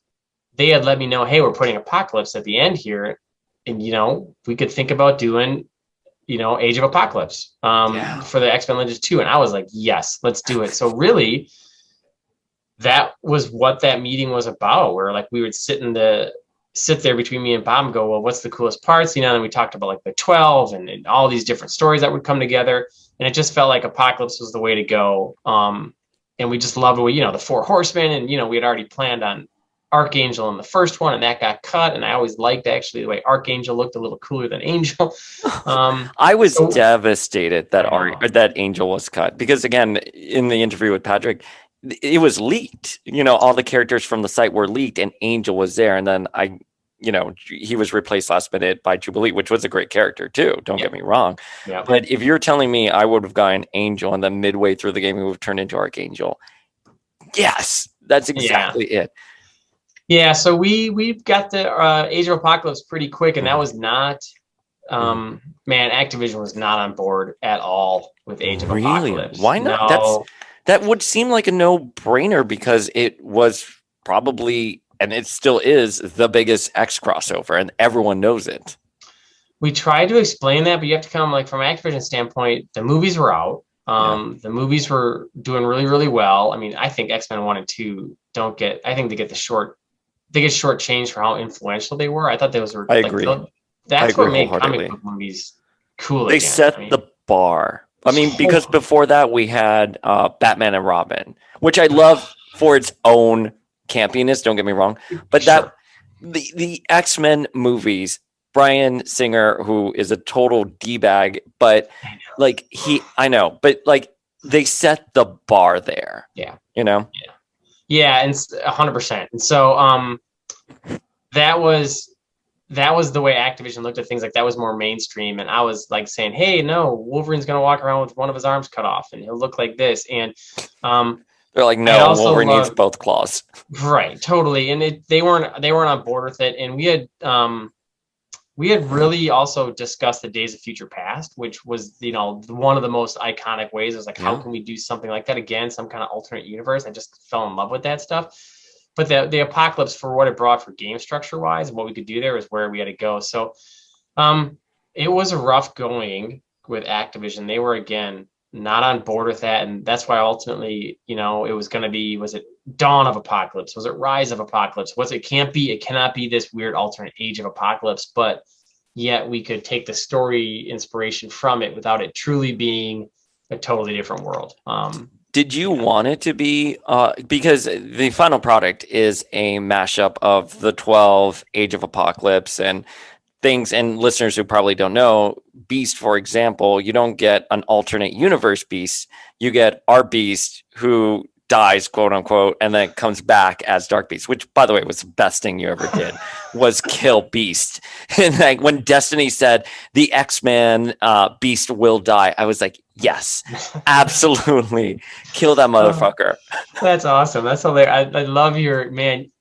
they had let me know, hey, we're putting Apocalypse at the end here. And, we could think about doing, Age of Apocalypse for the X-Men Legends 2. And I was like, yes, let's do it. So really, that was what that meeting was about, where like we would sit there between me and Bob and go, well, what's the coolest parts? And we talked about like the 12 and all these different stories that would come together. And it just felt like Apocalypse was the way to go. And we just loved the 4 Horsemen. And, we had already planned on Archangel in the first one, and that got cut. And I always liked actually the way Archangel looked a little cooler than Angel. I was devastated that Angel was cut because, again, in the interview with Patrick, it was leaked. All the characters from the site were leaked, and Angel was there. And then he was replaced last minute by Jubilee, which was a great character too. Don't get me wrong. Yeah. But if you're telling me I would have gotten Angel and then midway through the game, we would have turned into Archangel. Yes, that's exactly it. Yeah. So we got the Age of Apocalypse pretty quick, and that was not Man, Activision was not on board at all with Age of Apocalypse. Why not? No. That would seem like a no-brainer because it was probably, and it still is, the biggest X crossover, and everyone knows it. We tried to explain that, but you have to come like from an Activision standpoint. The movies were out. The movies were doing really, really well. I mean, I think X-Men 1 and 2 I think they get shortchanged for how influential they were. I thought those were. I agree. That's what made comic book movies cool. They set the bar. I mean, because before that we had Batman and Robin, which I love for its own campiness. Don't get me wrong, but the X-Men movies. Bryan Singer, who is a total D-bag, but like I know, but like they set the bar there. Yeah. You know? Yeah, and 100%. And so that was the way Activision looked at things. Like that was more mainstream. And I was like saying, hey, no, Wolverine's gonna walk around with one of his arms cut off and he'll look like this. And they're like, no, Wolverine needs both claws. Right, totally. And they weren't on board with it. And we had really also discussed the Days of Future Past, which was, one of the most iconic ways. It was like, how can we do something like that again? Some kind of alternate universe. I just fell in love with that stuff. But the Apocalypse, for what it brought for game structure wise, and what we could do there was where we had to go. So it was a rough going with Activision. They were, again, not on board with that. And that's why ultimately, it was going to be, was it Dawn of Apocalypse? Was it Rise of Apocalypse? It cannot be this weird alternate Age of Apocalypse, but yet we could take the story inspiration from it without it truly being a totally different world. Did you want it to be, because the final product is a mashup of the 12 Age of Apocalypse and things, and listeners who probably don't know, Beast, for example, you don't get an alternate universe Beast. You get our Beast who dies, quote unquote, and then comes back as Dark Beast, which, by the way, was the best thing you ever did, was kill Beast. And like when Destiny said the X-Men Beast will die, I was like, yes, absolutely, kill that motherfucker. That's awesome. That's hilarious. I love your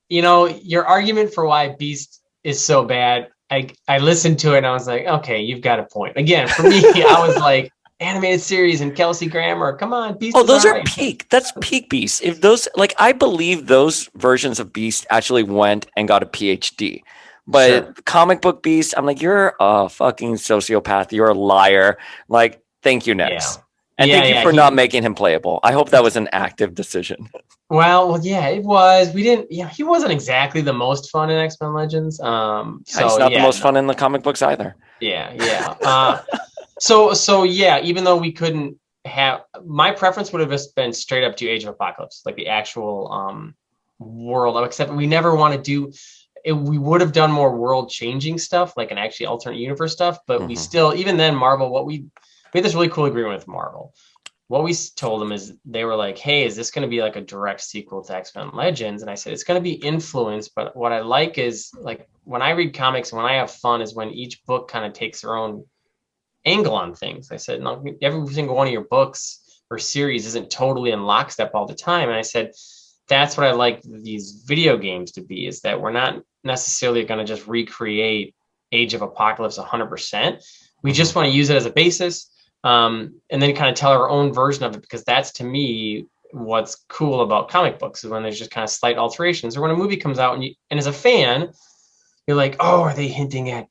your argument for why Beast is so bad. I listened to it and I was like, okay, you've got a point. Again, for me, I was like, animated series and Kelsey Grammer, come on, Beast. Oh, those are peak. That's peak Beast. If those, like, I believe those versions of Beast actually went and got a PhD. But comic book Beast, I'm like, you're a fucking sociopath. You're a liar. Like, thank you, Nex. And thank you for not making him playable. I hope that was an active decision. Well, yeah, it was. He wasn't exactly the most fun in X-Men Legends. He's not the most fun in the comic books either. Yeah. So yeah, even though we couldn't have, my preference would have just been straight up to Age of Apocalypse, like the actual world, except we never want to do it. We would have done more world changing stuff, like an actually alternate universe stuff, but we still, even then, Marvel, we had this really cool agreement with Marvel. What we told them is, they were like, hey, is this going to be like a direct sequel to X-Men Legends? And I said, it's going to be influenced, but what I like is, like, when I read comics, when I have fun is when each book kind of takes their own angle on things. I said, no, every single one of your books or series isn't totally in lockstep all the time. And I said, that's what I like these video games to be, is that we're not necessarily going to just recreate Age of Apocalypse 100%. We just want to use it as a basis, and then kind of tell our own version of it, because that's, to me, what's cool about comic books, is when there's just kind of slight alterations, or when a movie comes out and as a fan, you're like, oh, are they hinting at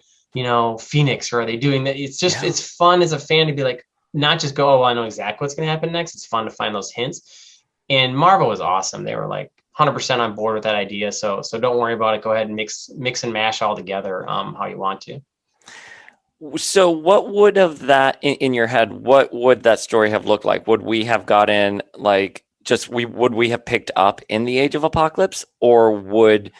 Phoenix, or are they doing that? It's just, it's fun as a fan to be like, not just go, oh, well, I know exactly what's going to happen next. It's fun to find those hints. And Marvel was awesome. They were like 100% on board with that idea. So don't worry about it. Go ahead and mix and mash all together how you want to. So what would have that in your head, what would that story have looked like? Would we have gotten would we have picked up in the Age of Apocalypse, or would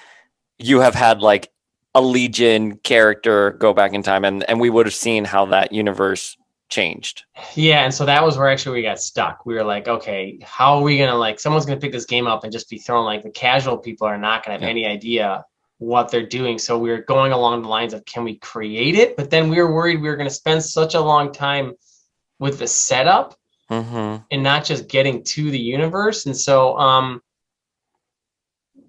you have had like a Legion character go back in time and we would have seen how that universe changed? Yeah, and so that was where actually we got stuck. We were like, okay, how are we going to, like, someone's going to pick this game up and just be thrown, like, the casual people are not going to have any idea what they're doing. So we were going along the lines of, can we create it? But then we were worried we were going to spend such a long time with the setup and not just getting to the universe. And so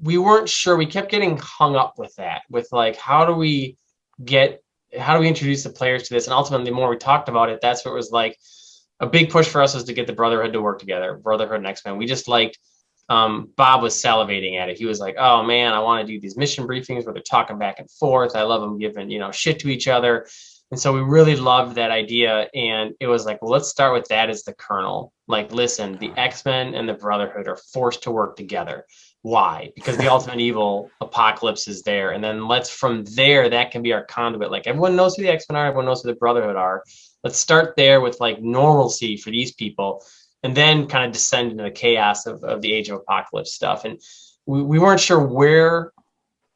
we weren't sure. We kept getting hung up with that, with like, how do we get how do we introduce the players to this? And ultimately, the more we talked about it, that's what it was like. A big push for us was to get the Brotherhood to work together, Brotherhood and X-Men. We just liked, Bob was salivating at it. He was like, oh man, I want to do these mission briefings where they're talking back and forth. I love them giving, shit to each other. And so we really loved that idea. And it was like, well, let's start with that as the kernel. Like, listen, the X-Men and the Brotherhood are forced to work together. Why? Because the ultimate evil Apocalypse is there. And then from there, that can be our conduit. Like, everyone knows who the X-Men are. Everyone knows who the Brotherhood are. Let's start there with like normalcy for these people, and then kind of descend into the chaos of the Age of Apocalypse stuff. And we weren't sure where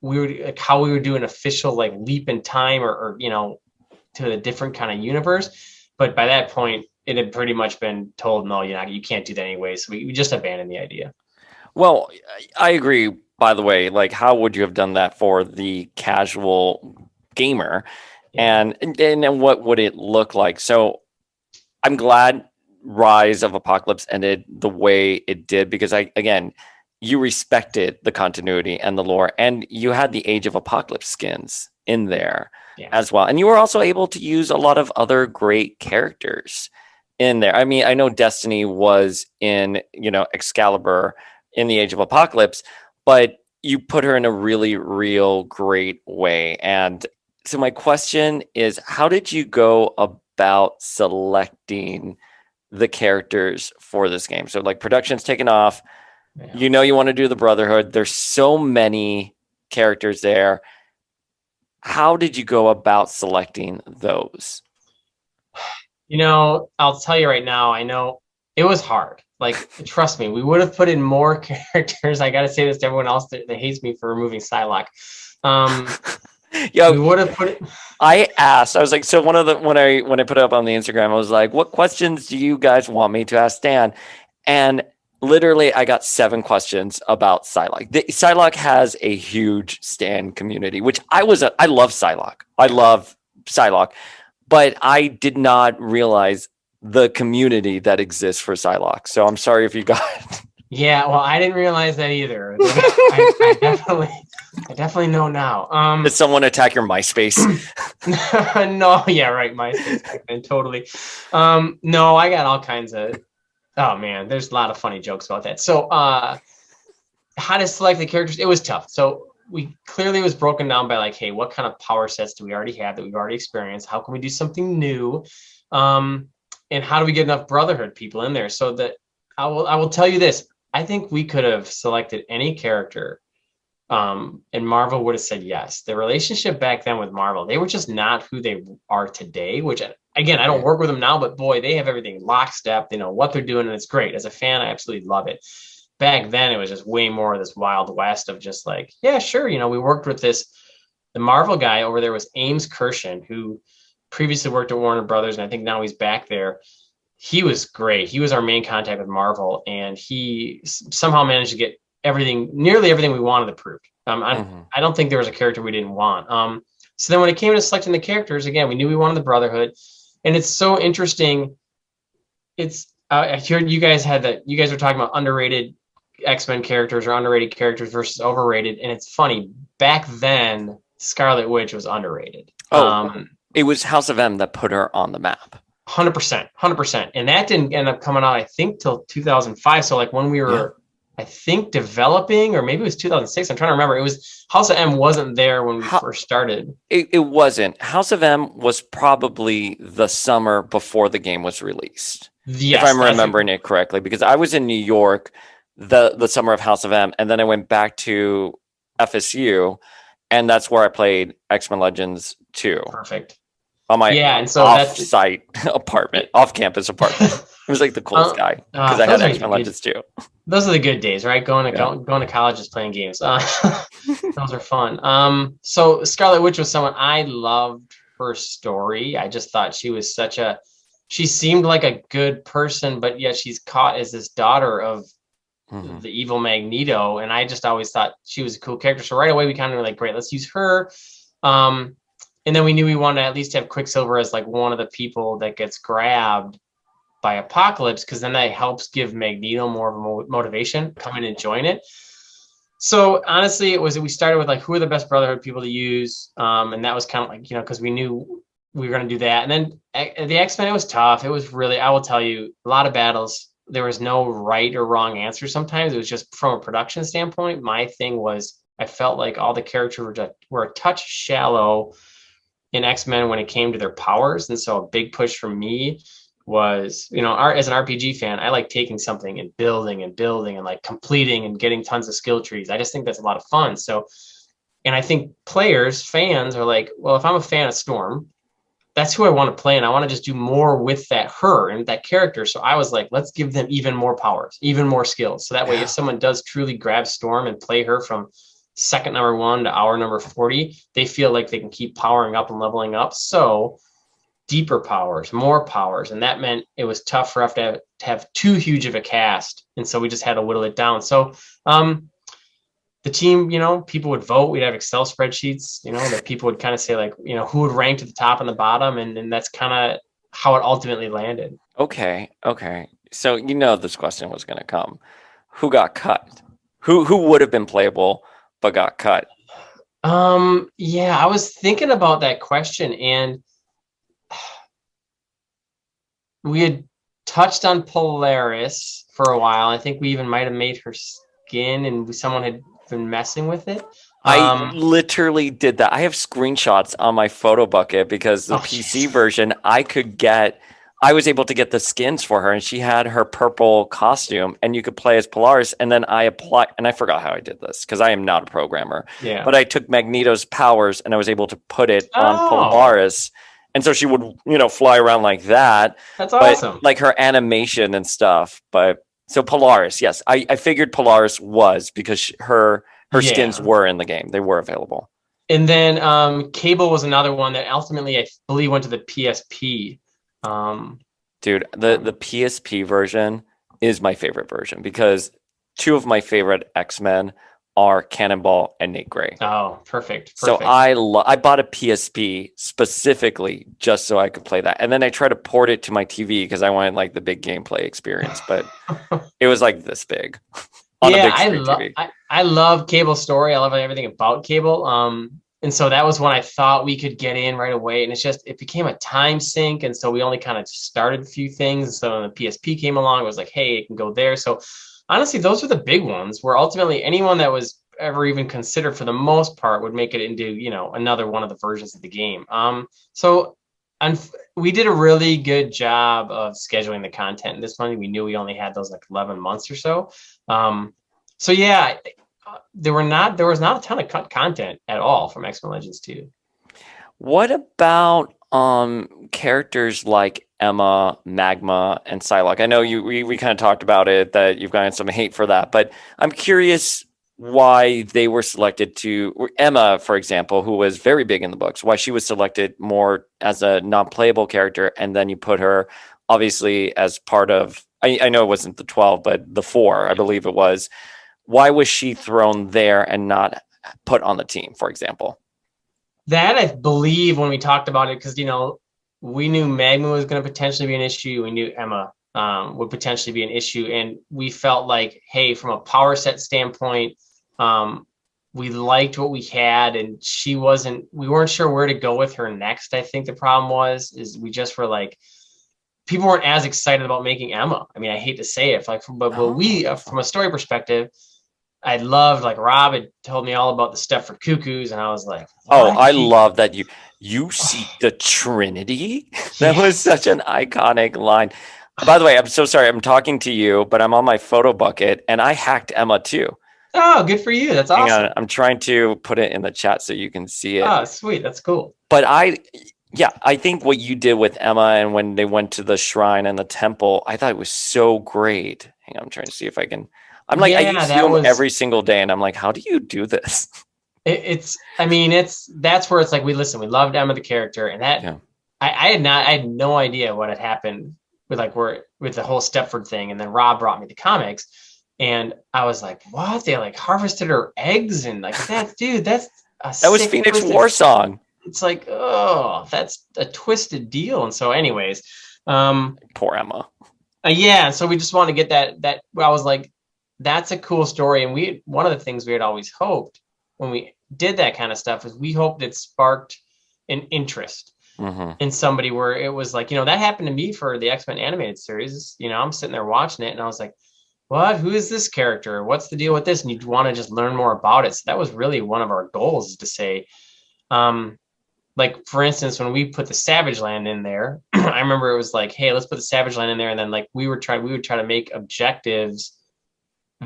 we would, like, how we would do an official like leap in time or to a different kind of universe. But by that point, it had pretty much been told, no, you can't do that anyway. So we just abandoned the idea. Well, I agree, by the way. Like, how would you have done that for the casual gamer? And what would it look like? So I'm glad Rise of Apocalypse ended the way it did, because you respected the continuity and the lore, and you had the Age of Apocalypse skins in there as well. And you were also able to use a lot of other great characters in there. I mean, I know Destiny was in, Excalibur in the Age of Apocalypse, but you put her in a really real great way. And so my question is, how did you go about selecting the characters for this game? So like, production's taken off, you want to do the Brotherhood. There's so many characters there. How did you go about selecting those? I'll tell you right now, I know it was hard. Like, trust me, we would have put in more characters. I got to say this to everyone else that hates me for removing Psylocke. Yeah, we would have put it. I asked. I was like, so when I put it up on the Instagram, I was like, what questions do you guys want me to ask Dan? And literally, I got 7 questions about Psylocke. Psylocke has a huge stan community, which I love Psylocke. I love Psylocke, but I did not realize the community that exists for Psylocke. So I'm sorry if you got. Yeah, well, I didn't realize that either. I definitely know now. Did someone attack your MySpace? No, yeah, right, MySpace back then, totally. No, I got all kinds of. Oh man, there's a lot of funny jokes about that. So, how to select the characters? It was tough. So we clearly was broken down by like, hey, what kind of power sets do we already have that we've already experienced? How can we do something new? And how do we get enough Brotherhood people in there? So that I will tell you this. I think we could have selected any character, and Marvel would have said yes. The relationship back then with Marvel, they were just not who they are today, which, again, I don't work with them now, but boy, they have everything lockstep. They know what they're doing, and it's great. As a fan, I absolutely love it. Back then, it was just way more of this Wild West of just like, yeah, sure. We worked with the Marvel guy over there was Ames Kirshen, who previously worked at Warner Brothers, and I think now he's back there. He was great. He was our main contact with Marvel, and he somehow managed to get nearly everything we wanted approved. I don't think there was a character we didn't want. So then when it came to selecting the characters, again, we knew we wanted the Brotherhood, and it's so interesting. I heard you guys were talking about underrated X-Men characters or underrated characters versus overrated, and it's funny. Back then, Scarlet Witch was underrated. It was House of M that put her on the map. 100%. And that didn't end up coming out, I think, till 2005. So like when we were, I think, developing, or maybe it was 2006. I'm trying to remember. It was House of M wasn't there when we first started. It wasn't. House of M was probably the summer before the game was released. Yes, if I'm remembering it correctly, because I was in New York the summer of House of M, and then I went back to FSU, and that's where I played X-Men Legends 2. Perfect. On my off-campus apartment. It was like the coolest guy because I had X-Men Legends too. Those are the good days, right? Going to college just playing games. Those are fun. So Scarlet Witch was someone I loved her story. I just thought she was she seemed like a good person, but yet she's caught as this daughter of the evil Magneto. And I just always thought she was a cool character. So right away we kind of were like, great, let's use her. And then we knew we wanted to at least have Quicksilver as like one of the people that gets grabbed by Apocalypse, because then that helps give Magneto more of a motivation, come in and join it. So honestly, we started with like who are the best Brotherhood people to use, and that was kind of like because we knew we were going to do that. And then the X-Men, it was tough. It was really, I will tell you, a lot of battles. There was no right or wrong answer. Sometimes it was just from a production standpoint. My thing was I felt like all the characters were a touch shallow in X-Men when it came to their powers, and so a big push for me was, as an RPG fan, I like taking something and building and like completing and getting tons of skill trees. I just think that's a lot of fun. So, and I think fans are like, well, if I'm a fan of Storm, that's who I want to play, and I want to just do more with her and that character. So I was like, let's give them even more powers, even more skills. So that way, if someone does truly grab Storm and play her from second number 1 to hour number 40, they feel like they can keep powering up and leveling up. So deeper powers, more powers. And that meant it was tough for us to have too huge of a cast. And so we just had to whittle it down. So the team, people would vote. We'd have Excel spreadsheets, that people would kind of say like, who would rank to the top and the bottom. And that's kind of how it ultimately landed. Okay. So this question was going to come. Who got cut? Who would have been playable but got cut? Yeah, I was thinking about that question, and we had touched on Polaris for a while. I think we even might have made her skin, and someone had been messing with it. I literally did that. I have screenshots on my photo bucket because the PC version, I was able to get the skins for her, and she had her purple costume, and you could play as Polaris. And then I applied, and I forgot how I did this because I am not a programmer. Yeah. But I took Magneto's powers and I was able to put it on Polaris. And so she would, fly around like that. That's awesome. Like her animation and stuff. But so Polaris, yes, I figured Polaris was because her skins were in the game. They were available. And then Cable was another one that ultimately I believe went to the PSP. Dude, the PSP version is my favorite version because two of my favorite X-Men are Cannonball and Nate Gray. Oh, perfect. So I bought a PSP specifically just so I could play that. And then I tried to port it to my TV because I wanted like the big gameplay experience, but it was like this big. I love Cable's story. I love everything about Cable. And so that was when I thought we could get in right away. And it became a time sink. And so we only kind of started a few things. And so when the PSP came along, it was like, hey, it can go there. So honestly, those are the big ones where ultimately anyone that was ever even considered for the most part would make it into, another one of the versions of the game. We did a really good job of scheduling the content in this one. We knew we only had those like 11 months or so. There was not a ton of content at all from X-Men Legends 2. What about characters like Emma, Magma, and Psylocke? I know we kind of talked about it, that you've gotten some hate for that, but I'm curious why they were selected Emma, for example, who was very big in the books, why she was selected more as a non-playable character, and then you put her obviously as part of, I know it wasn't the 12, but the 4, I believe it was. Why was she thrown there and not put on the team, for example? That I believe when we talked about it, because, we knew Magma was going to potentially be an issue. We knew Emma would potentially be an issue. And we felt like, hey, from a power set standpoint, we liked what we had, and we weren't sure where to go with her next. I think the problem is we just were like, people weren't as excited about making Emma. I mean, I hate to say it, but we, from a story perspective, I loved, like, Rob had told me all about the Stepford Cuckoos, and I was like, I love that you see the Trinity. That was such an iconic line. By the way, I'm so sorry. I'm talking to you, but I'm on my photo bucket, and I hacked Emma too. Oh, good for you. That's awesome. Hang on. I'm trying to put it in the chat so you can see it. Oh, sweet. That's cool. But I think what you did with Emma and when they went to the shrine and the temple, I thought it was so great. Hang on, I'm trying to see if I can. I'm like, I use Zoom every single day, and I'm like, how do you do this? That's where it's like, we loved Emma the character, and that I had no idea what had happened with the whole Stepford thing, and then Rob brought me the comics, and I was like, what? They like harvested her eggs, and like that, dude, that was Phoenix War Song. It's like, oh, that's a twisted deal. And so, anyways, poor Emma. So we just want to get that. I was like, that's a cool story. And one of the things we had always hoped when we did that kind of stuff is we hoped it sparked an interest in somebody, where it was like, that happened to me for the X-Men animated series. I'm sitting there watching it and I was like, what, who is this character? What's the deal with this? And you want to just learn more about it. So that was really one of our goals, is to say, like, for instance, when we put the Savage Land in there, I remember it was like, hey, let's put the Savage Land in there. And then like we would try to make objectives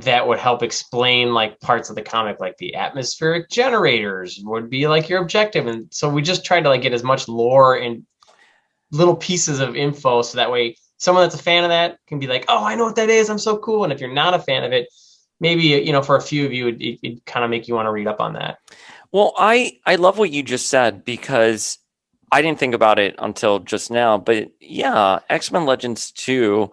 that would help explain like parts of the comic, like the atmospheric generators would be like your objective. And so we just tried to like get as much lore and little pieces of info, so that way someone that's a fan of that can be like, oh, I know what that is, I'm so cool. And if you're not a fan of it, maybe, for a few of you, it'd kind of make you want to read up on that. Well, I love what you just said, because I didn't think about it until just now. But yeah, X-Men Legends 2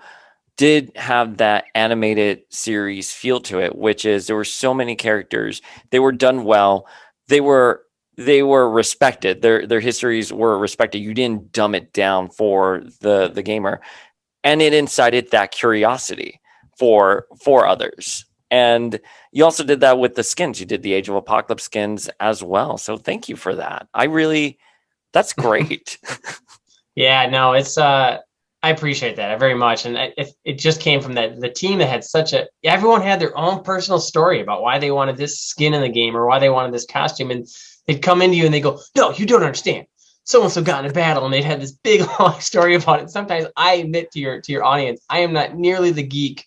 did have that animated series feel to it, which is there were so many characters. They were done well. They were respected. Their histories were respected. You didn't dumb it down for the gamer. And it incited that curiosity for others. And you also did that with the skins. You did the Age of Apocalypse skins as well. So thank you for that. That's great. Yeah, no, it's, I appreciate that very much. And it just came from the team that had everyone had their own personal story about why they wanted this skin in the game or why they wanted this costume. And they'd come into you and they go, no, you don't understand. So-and-so got in a battle, and they'd have this big long story about it. Sometimes I admit to your audience, I am not nearly the geek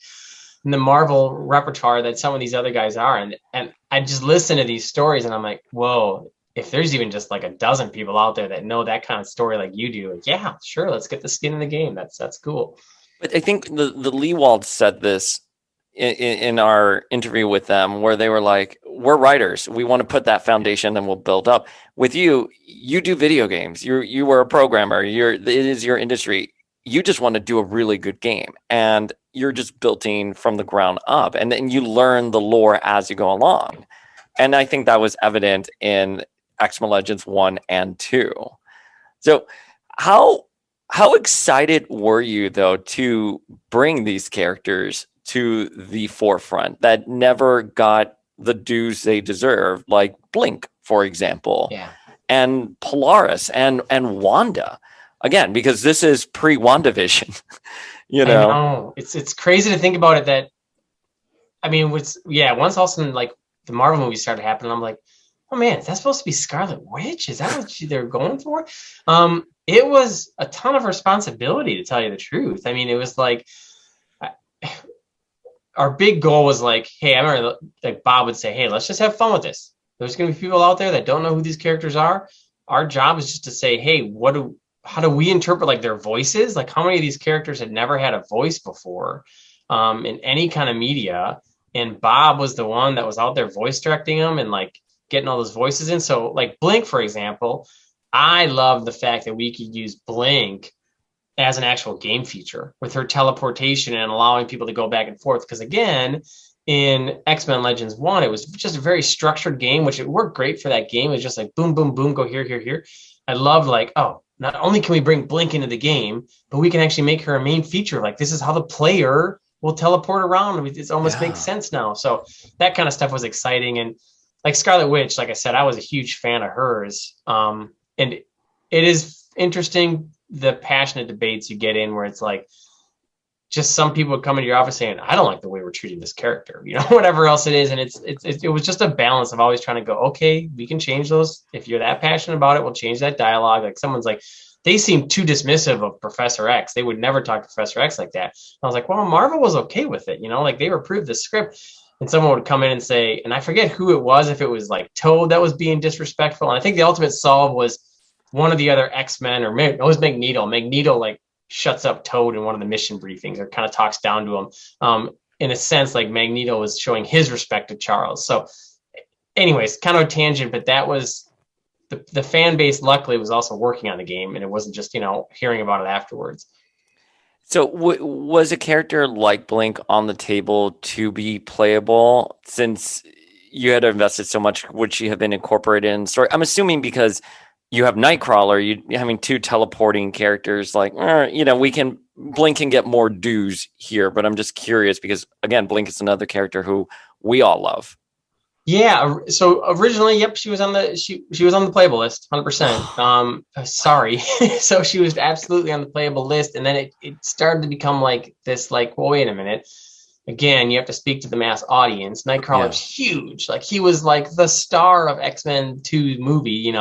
in the Marvel repertoire that some of these other guys are. And I just listen to these stories and I'm like, whoa, if there's even just like a dozen people out there that know that kind of story like you do, yeah, sure, let's get the skin in the game. That's cool. But I think the Leewalds said this in our interview with them, where they were like, we're writers. We want to put that foundation and we'll build up. With you do video games. You were a programmer. It is your industry. You just want to do a really good game, and you're just building from the ground up, and then you learn the lore as you go along. And I think that was evident in X-Men Legends 1 and 2. So how excited were you, though, to bring these characters to the forefront that never got the dues they deserve, like Blink, for example, and Polaris and Wanda? Again, because this is pre-WandaVision, I know. It's crazy to think about it. That, I mean, once all of a sudden, like, the Marvel movies started happening, I'm like, oh man, is that supposed to be Scarlet Witch? Is that what they're going for? It was a ton of responsibility, to tell you the truth. I mean, it was like, our big goal was like, hey, I remember like Bob would say, hey, let's just have fun with this. There's going to be people out there that don't know who these characters are. Our job is just to say, hey, how do we interpret like their voices? Like, how many of these characters had never had a voice before in any kind of media? And Bob was the one that was out there voice directing them and like getting all those voices in. So like Blink, for example, I love the fact that we could use Blink as an actual game feature with her teleportation and allowing people to go back and forth. Because again, in X-Men Legends 1, it was just a very structured game, which it worked great for that game. It was just like boom, boom, boom, go here, here, here. I loved like, oh, not only can we bring Blink into the game, but we can actually make her a main feature. Like, this is how the player will teleport around. It almost makes sense now. So that kind of stuff was exciting. And like Scarlet Witch, like I said, I was a huge fan of hers. And it is interesting, the passionate debates you get in where it's like, just some people would come into your office saying, I don't like the way we're treating this character, whatever else it is. And it was just a balance of always trying to go, okay, we can change those. If you're that passionate about it, we'll change that dialogue. Like, someone's like, they seem too dismissive of Professor X. They would never talk to Professor X like that. And I was like, well, Marvel was okay with it. Like, they approved the script. And someone would come in and say, and I forget who it was, if it was like Toad that was being disrespectful. And I think the ultimate solve was one of the other X-Men, or maybe it was Magneto. Magneto like shuts up Toad in one of the mission briefings, or kind of talks down to him. In a sense, like Magneto was showing his respect to Charles. So anyways, kind of a tangent, but that was the fan base, luckily, was also working on the game, and it wasn't just, hearing about it afterwards. So was a character like Blink on the table to be playable, since you had invested so much? Would she have been incorporated in the story? I'm assuming because, you have Nightcrawler, you having two teleporting characters, like, we can Blink can get more dues here, but I'm just curious because again, Blink is another character who we all love. Yeah, so originally, yep, she was on the she was on the playable list, 100%. Sorry, so she was absolutely on the playable list, and then it started to become like this, like, well, wait a minute. Again, you have to speak to the mass audience. Nightcrawler's huge, like he was like the star of X-Men 2 movie.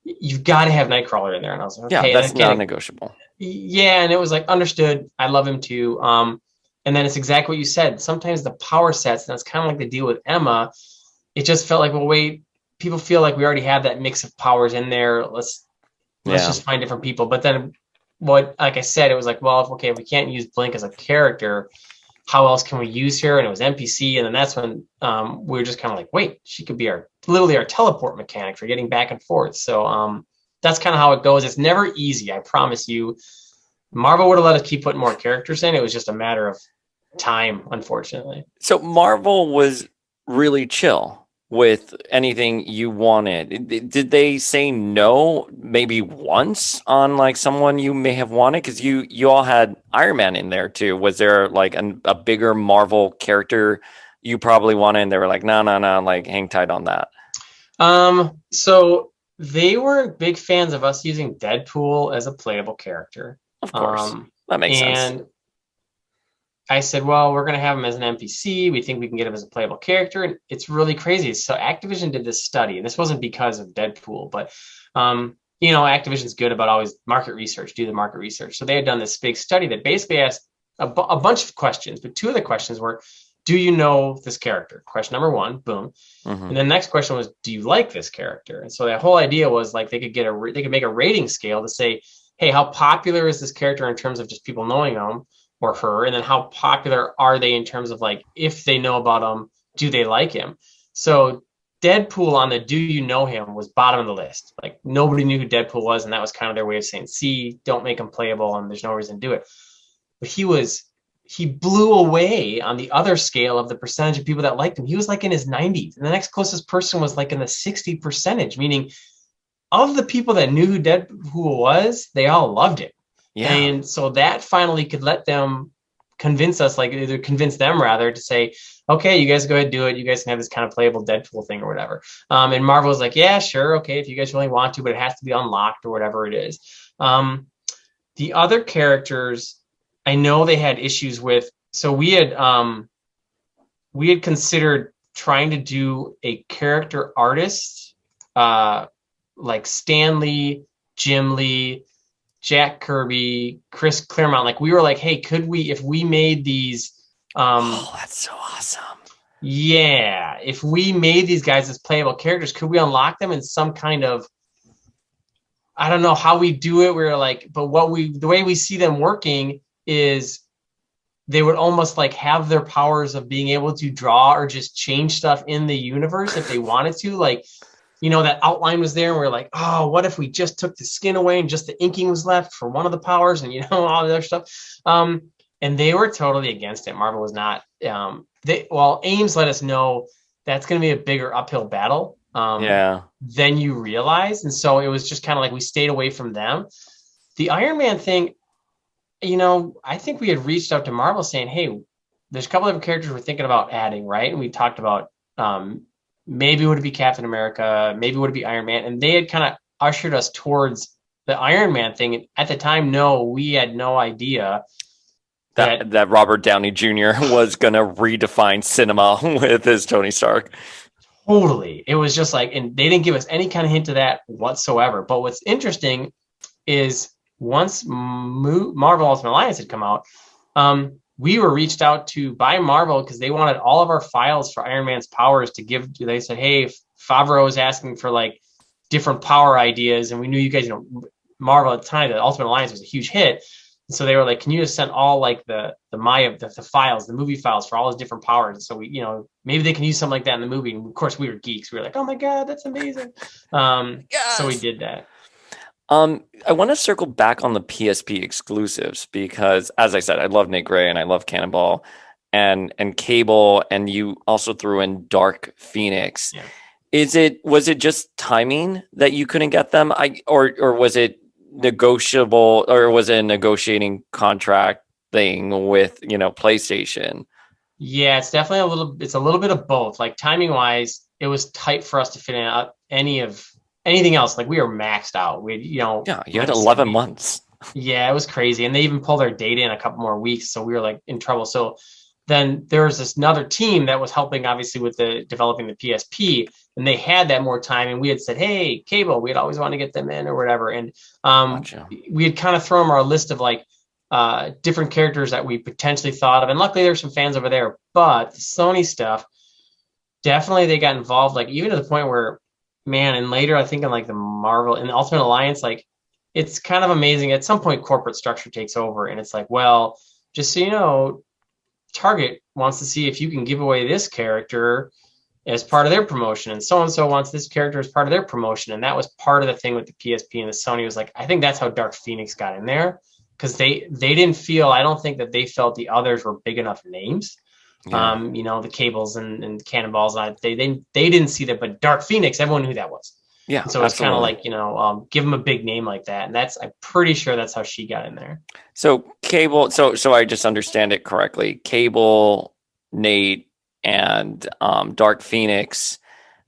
You've got to have Nightcrawler in there, and I was like, okay, that's non-negotiable. Yeah, and it was like understood. I love him too. And then it's exactly what you said. Sometimes the power sets, and that's kind of like the deal with Emma. It just felt like, well, wait, people feel like we already have that mix of powers in there. Let's just find different people. But then, like I said, it was like, well, if we can't use Blink as a character, how else can we use her? And it was NPC, and then that's when we were just kind of like, wait, she could be literally our teleport mechanic for getting back and forth. So that's kind of how it goes. It's never easy, I promise you. Marvel would have let us keep putting more characters in. It was just a matter of time, unfortunately. So Marvel was really chill with anything you wanted. Did they say no maybe once on like someone you may have wanted? Because you all had Iron Man in there too. Was there like a bigger Marvel character you probably wanted and they were like, no, like hang tight on that? So they weren't big fans of us using Deadpool as a playable character. Of course. That makes sense. And I said, well, we're going to have him as an NPC. We think we can get him as a playable character. And it's really crazy. So Activision did this study, and this wasn't because of Deadpool, but, Activision's good about always do the market research. So they had done this big study that basically asked a bunch of questions, but two of the questions were, do you know this character? Question number one, boom. Mm-hmm. And the next question was, do you like this character? And so the whole idea was like they could make a rating scale to say, hey, how popular is this character in terms of just people knowing him or her? And then how popular are they in terms of like, if they know about him, do they like him? So Deadpool on the do you know him was bottom of the list. Like nobody knew who Deadpool was. And that was kind of their way of saying, see, don't make him playable and there's no reason to do it. But he blew away on the other scale of the percentage of people that liked him. He was like in his 90s. And the next closest person was like in the 60%, meaning of the people that knew who Deadpool was, they all loved it. Yeah. And so that finally could let them convince them rather to say, okay, you guys go ahead and do it. You guys can have this kind of playable Deadpool thing or whatever. And Marvel was like, yeah, sure. Okay. If you guys really want to, but it has to be unlocked or whatever it is. The other characters, I know they had issues with, so we had considered trying to do a character artist, like Stan Lee, Jim Lee, Jack Kirby, Chris Claremont. Like we were like, hey, could we, if we made these, that's so awesome. Yeah. If we made these guys as playable characters, could we unlock them in some kind of, I don't know how we do it. We were like, but the way we see them working is they would almost like have their powers of being able to draw or just change stuff in the universe if they wanted to. Like, that outline was there and we were like, oh, what if we just took the skin away and just the inking was left for one of the powers and, all the other stuff. And they were totally against it. Marvel was not. Ames let us know that's going to be a bigger uphill battle than you realize. And so it was just kind of like we stayed away from them. The Iron Man thing, I think we had reached out to Marvel saying, hey, there's a couple of characters we're thinking about adding, right? And we talked about maybe would it be Captain America, maybe would it be Iron Man? And they had kind of ushered us towards the Iron Man thing. And at the time, we had no idea that Robert Downey Jr. was going to redefine cinema with his Tony Stark. Totally. It was just like, and they didn't give us any kind of hint of that whatsoever. But what's interesting is once Marvel Ultimate Alliance had come out, we were reached out to by Marvel because they wanted all of our files for Iron Man's powers to give. They said, hey, Favreau is asking for like different power ideas. And we knew you guys, Marvel at the time, the Ultimate Alliance was a huge hit. And so they were like, can you just send all like the files, the movie files for all his different powers? And so we, maybe they can use something like that in the movie. And of course we were geeks. We were like, oh my God, that's amazing. Yes. So we did that. I want to circle back on the PSP exclusives because, as I said, I love Nick Gray and I love Cannonball and Cable, and you also threw in Dark Phoenix. Yeah. Was it just timing that you couldn't get them? Or was it negotiable, or was it a negotiating contract thing with, PlayStation? Yeah, it's definitely it's a little bit of both. Like timing wise, it was tight for us to fit in out anything else. Like we were maxed out. Yeah, you had 11 months. Yeah, it was crazy. And they even pulled our date in a couple more weeks. So we were like in trouble. So then there was this another team that was helping obviously with developing the PSP, and they had that more time. And we had said, hey, Cable, we'd always want to get them in or whatever. And Gotcha. we had kind of thrown them our list of like different characters that we potentially thought of. And luckily there's some fans over there, but the Sony stuff, definitely they got involved, like even to the point where, man, and later I think in like the Marvel and the Ultimate Alliance, like it's kind of amazing. At some point corporate structure takes over and it's like, well, just so you know, Target wants to see if you can give away this character as part of their promotion, and so wants this character as part of their promotion. And that was part of the thing with the PSP, and the Sony was like, I think that's how Dark Phoenix got in there, because they didn't feel, I don't think that they felt the others were big enough names. Yeah. The Cables and Cannonballs, they didn't see that, but Dark Phoenix, everyone knew that was. Yeah. And so it's kind of like, give them a big name like that. And I'm pretty sure that's how she got in there. So Cable, so I just understand it correctly. Cable, Nate, and Dark Phoenix,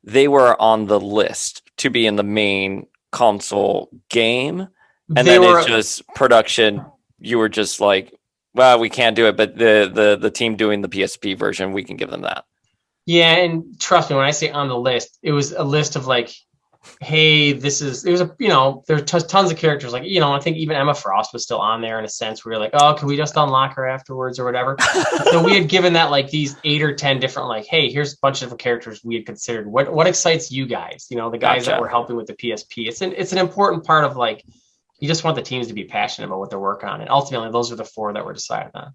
they were on the list to be in the main console game. And it's just production. You were just like, well, we can't do it, but the team doing the PSP version, we can give them that. Yeah, and trust me, when I say on the list, it was a list of like, hey, there's tons of characters. Like, I think even Emma Frost was still on there in a sense. We were like, oh, can we just unlock her afterwards or whatever? So we had given that like these 8 or 10 different, like, hey, here's a bunch of different characters we had considered. What excites you guys? The guys that were helping with the PSP. It's an important part of like, you just want the teams to be passionate about what they're working on. And ultimately, those are the 4 that were decided on.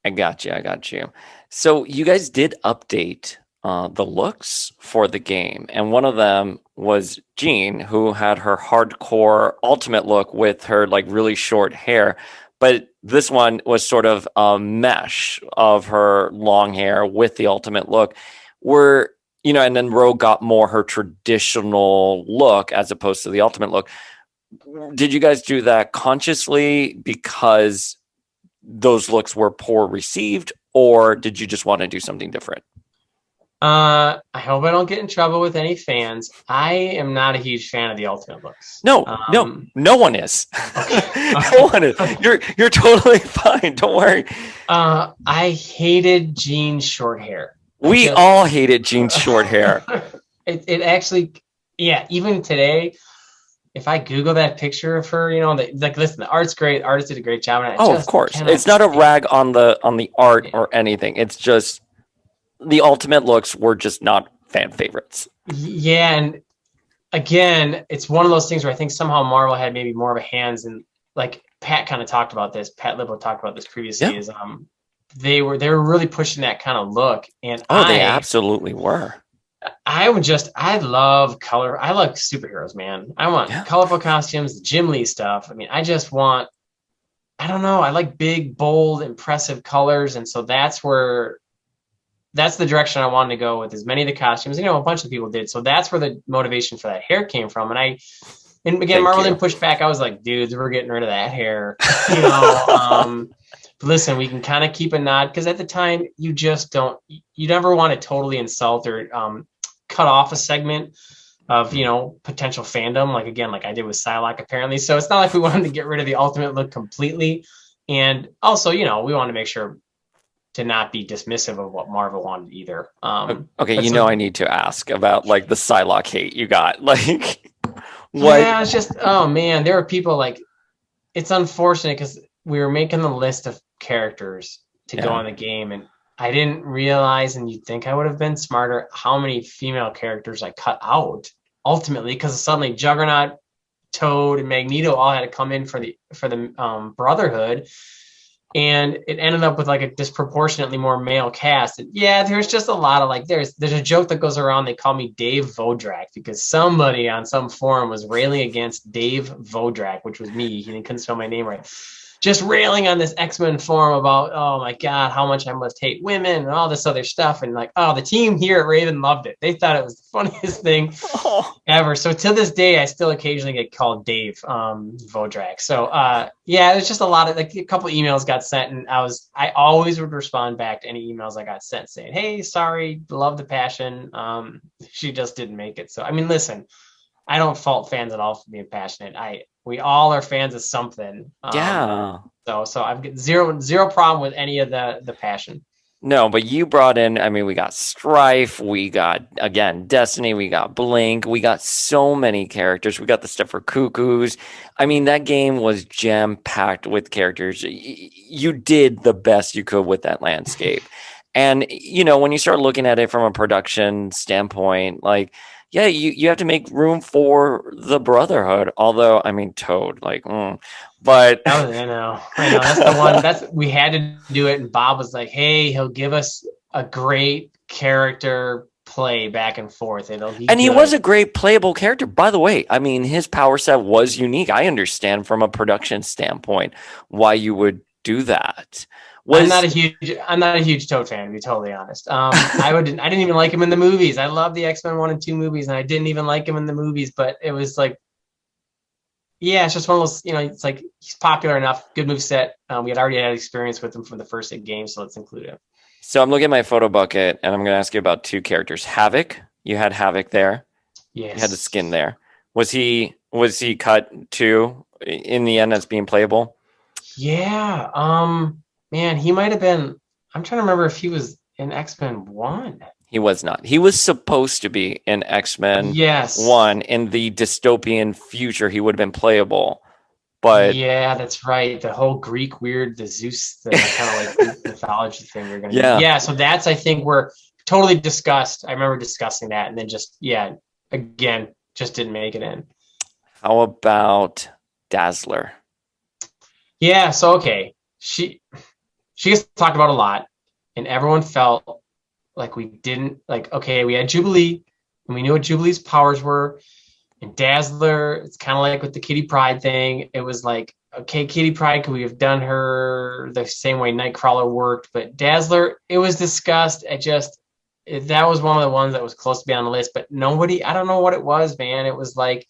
I got you. So you guys did update the looks for the game. And one of them was Jean, who had her hardcore ultimate look with her like really short hair. But this one was sort of a mesh of her long hair with the ultimate look. And then Rogue got more her traditional look as opposed to the ultimate look. Did you guys do that consciously because those looks were poor received, or did you just want to do something different? I hope I don't get in trouble with any fans. I am not a huge fan of the ultimate looks. No one is. Okay. No one is. You're totally fine. Don't worry. I hated Jean's short hair. We all hated Jean's short hair. It actually, yeah, even today, if I Google that picture of her, listen, the art's great. Artist did a great job. And of course. It's not a rag on the art or anything. It's just the ultimate looks were just not fan favorites. Yeah, and again, it's one of those things where I think somehow Marvel had maybe more of a hands, and like Pat kind of talked about this. Pat Libo talked about this previously. Yeah. Is they were really pushing that kind of look, and they absolutely were. I love color. I like superheroes, man. I want colorful costumes, the Jim Lee stuff. I mean, I just want, I don't know. I like big, bold, impressive colors. And so that's the direction I wanted to go with as many of the costumes. A bunch of people did. So that's where the motivation for that hair came from. And again, Marvel didn't push back. I was like, dudes, we're getting rid of that hair. But listen, we can kind of keep a nod, because at the time you never want to totally insult or cut off a segment of, potential fandom. Like, again, like I did with Psylocke, apparently. So it's not like we wanted to get rid of the ultimate look completely. And also, we want to make sure to not be dismissive of what Marvel wanted either. Okay, I need to ask about like the Psylocke hate you got. Like, what? Yeah, it's just, oh man, there are people like, it's unfortunate because we were making the list of characters to go in the game, and I didn't realize, and you'd think I would have been smarter, how many female characters I cut out ultimately, because suddenly Juggernaut, Toad, and Magneto all had to come in for the Brotherhood. And it ended up with like a disproportionately more male cast. And yeah, there's just a lot of like, there's a joke that goes around. They call me Dave Vondrak because somebody on some forum was railing against Dave Vondrak, which was me. He couldn't spell my name right. just railing on this X-Men forum about, oh my God, how much I must hate women and all this other stuff. And like, oh, the team here at Raven loved it. They thought it was the funniest thing ever. So to this day, I still occasionally get called Dave Vondrak. So yeah, it was just a lot of, like, a couple of emails got sent, and I always would respond back to any emails I got sent saying, hey, sorry, love the passion. She just didn't make it. So, I mean, listen, I don't fault fans at all for being passionate. We all are fans of something. Yeah. So I've got zero problem with any of the passion. No, but you brought in, I mean, we got Strife, we got, again, Destiny, we got Blink, we got so many characters. We got the stuff for Cuckoos. I mean, that game was jam-packed with characters. You did the best you could with that landscape. And, you know, when you start looking at it from a production standpoint, like, yeah, you have to make room for the Brotherhood. Although, I mean, Toad, like, but I know that's the one. We had to do it, and Bob was like, "Hey, he'll give us a great character play back and forth, and he was a great playable character, by the way. I mean, his power set was unique. I understand from a production standpoint why you would do that. I'm not a huge Toad fan, to be totally honest. I didn't even like him in the movies. I love the X-Men 1 and 2 movies, and I didn't even like him in the movies. But it was like, yeah, it's just one of those. You know, it's like he's popular enough, good move set. We had already had experience with him from the first 8 games, so let's include him. So I'm looking at my photo bucket, and I'm going to ask you about 2 characters. Havoc, you had Havoc there. Yes, you had the skin there. Was he cut too in the end as being playable? Yeah. Man, he might have been. I'm trying to remember if he was in X-Men 1. He was not. He was supposed to be in X-Men 1. In the dystopian future, he would have been playable. But yeah, that's right. The whole Greek the Zeus, the kind of like mythology thing we're going to do. Yeah, so that's, I think, we're totally discussed. I remember discussing that, and then just didn't make it in. How about Dazzler? Yeah, so okay. She gets talked about a lot, and everyone felt like we didn't, like, okay, we had Jubilee, and we knew what Jubilee's powers were, and Dazzler, it's kind of like with the Kitty Pryde thing. It was like, okay, Kitty Pryde, could we have done her the same way Nightcrawler worked? But Dazzler, it was discussed. That was one of the ones that was close to being on the list, but nobody, I don't know what it was, man. It was like,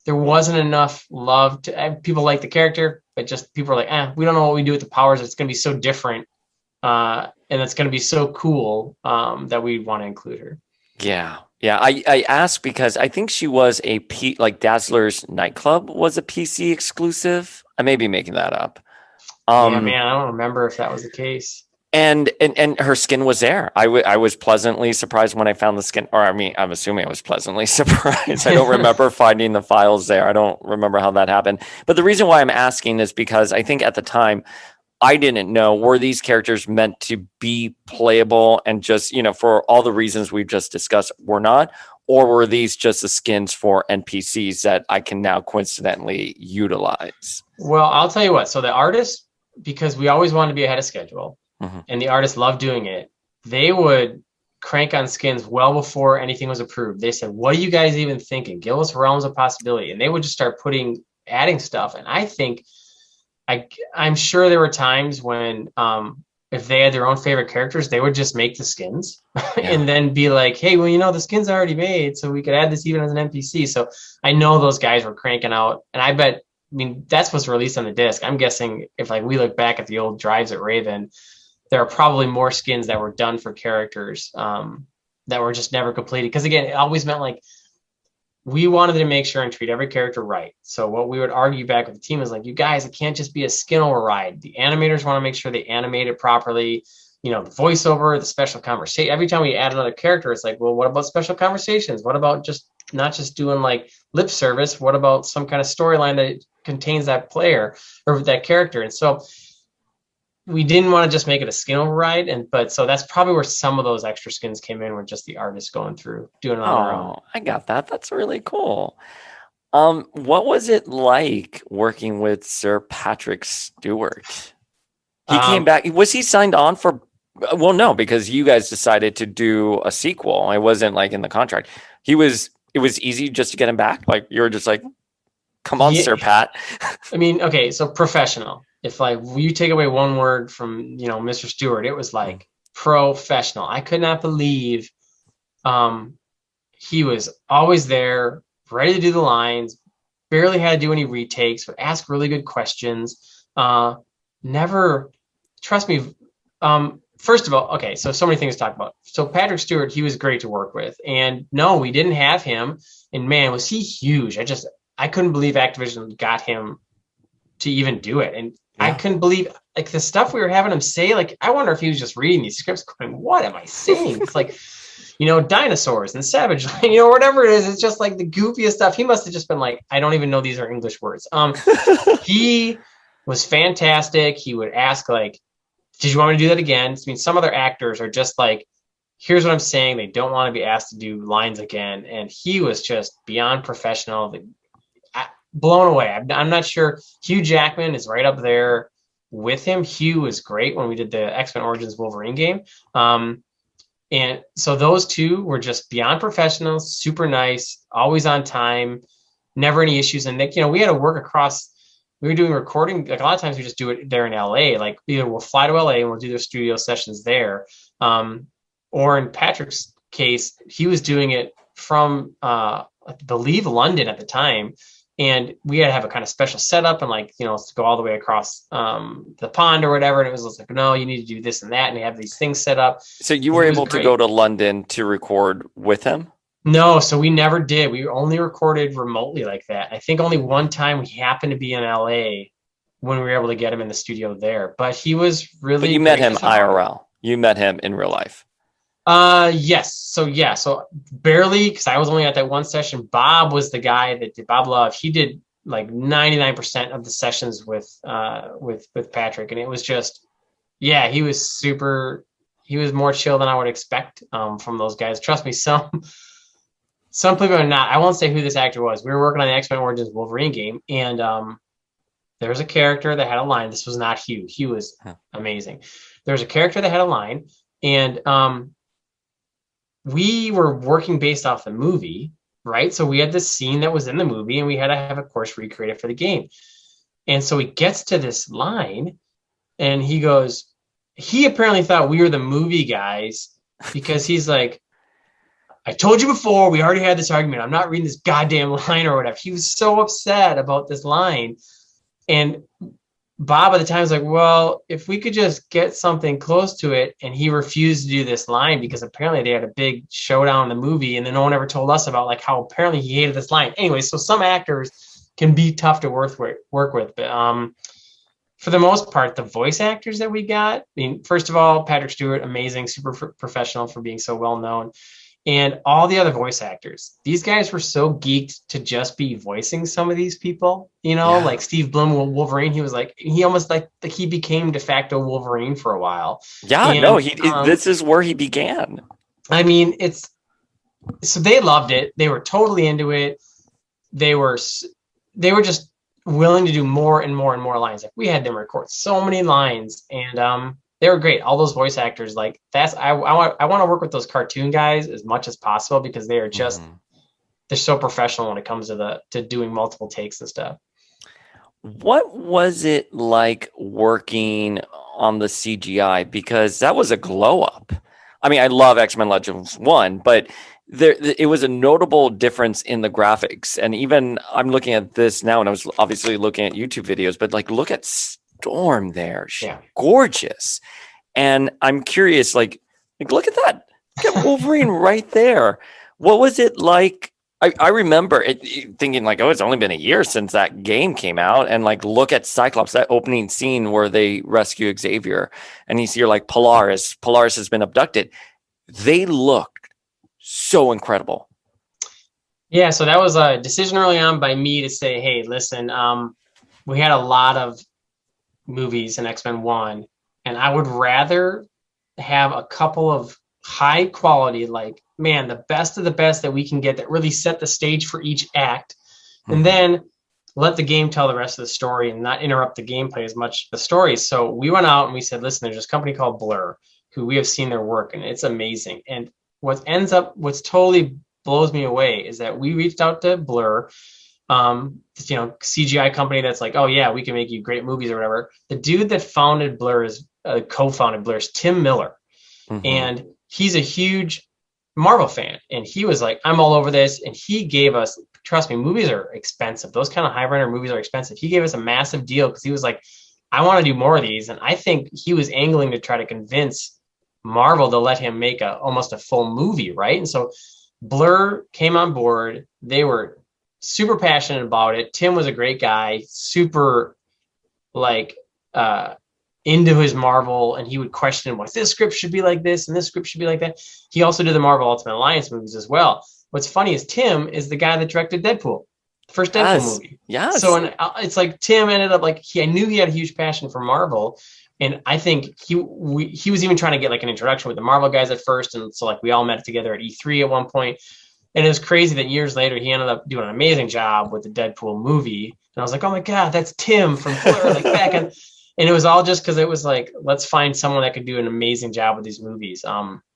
there wasn't enough love to people like the character, but just people are like, we don't know what we do with the powers. It's going to be so different. And it's going to be so cool that we want to include her. Yeah. Yeah. I asked because I think she was like Dazzler's Nightclub was a PC exclusive. I may be making that up. Yeah, man, I don't remember if that was the case. And her skin was there. I was pleasantly surprised when I found the skin. Or, I mean, I'm assuming I was pleasantly surprised. I don't remember finding the files there. I don't remember how that happened. But the reason why I'm asking is because I think at the time, I didn't know, were these characters meant to be playable and just, you know, for all the reasons we've just discussed, were not? Or were these just the skins for NPCs that I can now coincidentally utilize? Well, I'll tell you what. So the artists, because we always wanted to be ahead of schedule, and the artists loved doing it, they would crank on skins well before anything was approved. They said, what are you guys even thinking? Give us realms of possibility. And they would just start adding stuff. And I think, I'm sure there were times when if they had their own favorite characters, they would just make the skins and then be like, hey, well, you know, the skin's are already made, so we could add this even as an NPC. So I know those guys were cranking out, and I mean, that's what's released on the disc. I'm guessing if like we look back at the old drives at Raven, there are probably more skins that were done for characters that were just never completed. Because again, it always meant like we wanted to make sure and treat every character right. So what we would argue back with the team is like, you guys, it can't just be a skin override. The animators want to make sure they animate it properly. You know, the voiceover, the special conversation. Every time we add another character, it's like, well, what about special conversations? What about just not just doing like lip service? What about some kind of storyline that contains that player or that character? And so we didn't want to just make it a skin override, so that's probably where some of those extra skins came in, were just the artists going through doing it on their own. I got that. That's really cool. What was it like working with Sir Patrick Stewart? He came back. Was he signed on for? Well, no, because you guys decided to do a sequel. It wasn't like in the contract. It was easy just to get him back. Like you were just like, Come on, Sir Pat. I mean, okay, so professional. If like you take away one word from, you know, Mr. Stewart, it was like professional. I could not believe he was always there, ready to do the lines, barely had to do any retakes, would ask really good questions. Never, trust me. First of all, okay, so many things to talk about. So Patrick Stewart, he was great to work with. And no, we didn't have him. And man, was he huge. I couldn't believe Activision got him to even do it. And I couldn't believe like the stuff we were having him say, like, I wonder if he was just reading these scripts going, what am I saying? It's like, you know, dinosaurs and savage, you know, whatever it is. It's just like the goofiest stuff. He must have just been like, I don't even know these are English words. He was fantastic. He would ask like, did you want me to do that again? I mean, some other actors are just like, here's what I'm saying. They don't want to be asked to do lines again. And he was just beyond professional. Blown away. I'm not sure. Hugh Jackman is right up there with him. Hugh was great when we did the X-Men Origins Wolverine game. And so those two were just beyond professional, super nice, always on time, never any issues. And you know, we had to work across, we were doing recording. Like a lot of times we just do it there in LA. Like either we'll fly to LA and we'll do the studio sessions there. Or in Patrick's case, he was doing it from, I believe London at the time. And we had to have a kind of special setup and like, you know, to go all the way across the pond or whatever. And it was like, no, you need to do this and that. And they have these things set up. So you were able to go to London to record with him? No, so we never did. We only recorded remotely like that. I think only one time we happened to be in LA when we were able to get him in the studio there. But he was really. But you met him IRL. You met him in real life. Yes. So barely, because I was only at that one session. Bob was the guy that did, Bob Love. He did like 99% of the sessions with Patrick, and it was just, yeah, he was more chill than I would expect from those guys. Trust me, some people are not. I won't say who this actor was. We were working on the X-Men Origins Wolverine game, and there was a character that had a line. This was not Hugh. Hugh was amazing. There was a character that had a line, and we were working based off the movie, right? So we had this scene that was in the movie and we had to have, of course, recreate it for the game. And so he gets to this line and he goes, he apparently thought we were the movie guys because he's like, I told you before, we already had this argument. I'm not reading this goddamn line or whatever. He was so upset about this line. And Bob at the time was like, well, if we could just get something close to it. And he refused to do this line because apparently they had a big showdown in the movie. And then no one ever told us about like how apparently he hated this line. Anyway, so some actors can be tough to work with. But for the most part, the voice actors that we got, I mean, first of all, Patrick Stewart, amazing, super professional for being so well known. And all the other voice actors, these guys were so geeked to just be voicing some of these people, you know, like Steve Blum, Wolverine. He was like, he almost like he became de facto Wolverine for a while. Yeah, and, no, this is where he began. I mean, so they loved it. They were totally into it. They were just willing to do more and more and more lines. Like we had them record so many lines, and they were great. All those voice actors, like I want to work with those cartoon guys as much as possible because they are just they're so professional when it comes to doing multiple takes and stuff. What was it like working on the CGI? Because that was a glow up. I mean, I love X-Men Legends 1, but it was a notable difference in the graphics. And even I'm looking at this now, and I was obviously looking at YouTube videos, but like look at Storm there. She's gorgeous. And I'm curious, like look at that. Look at Wolverine right there. What was it like? I remember thinking like, oh, it's only been a year since that game came out. And like, look at Cyclops, that opening scene where they rescue Xavier. And you see you're like Polaris has been abducted. They looked so incredible. Yeah, so that was a decision early on by me to say, hey, listen, we had a lot of movies in X-Men 1, and I would rather have a couple of high quality, like, man, the best of the best that we can get that really set the stage for each act, and then let the game tell the rest of the story and not interrupt the gameplay as much the story. So we went out and we said, listen, there's this company called Blur, who we have seen their work, and it's amazing. And what's totally blows me away is that we reached out to Blur CGI company that's like, oh yeah, we can make you great movies or whatever. The dude that founded Blur is co-founded Blur is Tim Miller, and he's a huge Marvel fan, and he was like, I'm all over this, and he gave us, trust me, movies are expensive. Those kind of high runner movies are expensive. He gave us a massive deal because he was like, I want to do more of these, and I think he was angling to try to convince Marvel to let him make almost a full movie, right? And so Blur came on board. They were super passionate about it. Tim was a great guy, super like into his Marvel, and he would question why this script should be like this and this script should be like that. He also did the Marvel Ultimate Alliance movies as well. What's funny is Tim is the guy that directed Deadpool, the first Deadpool movie. Yes. So it's like Tim ended up like I knew he had a huge passion for Marvel, and I think he was even trying to get like an introduction with the Marvel guys at first, and so like we all met together at E3 at one point. And it was crazy that years later he ended up doing an amazing job with the Deadpool movie. And I was like, oh my God, that's Tim from Blur, like back in. And it was all just because it was like, let's find someone that could do an amazing job with these movies.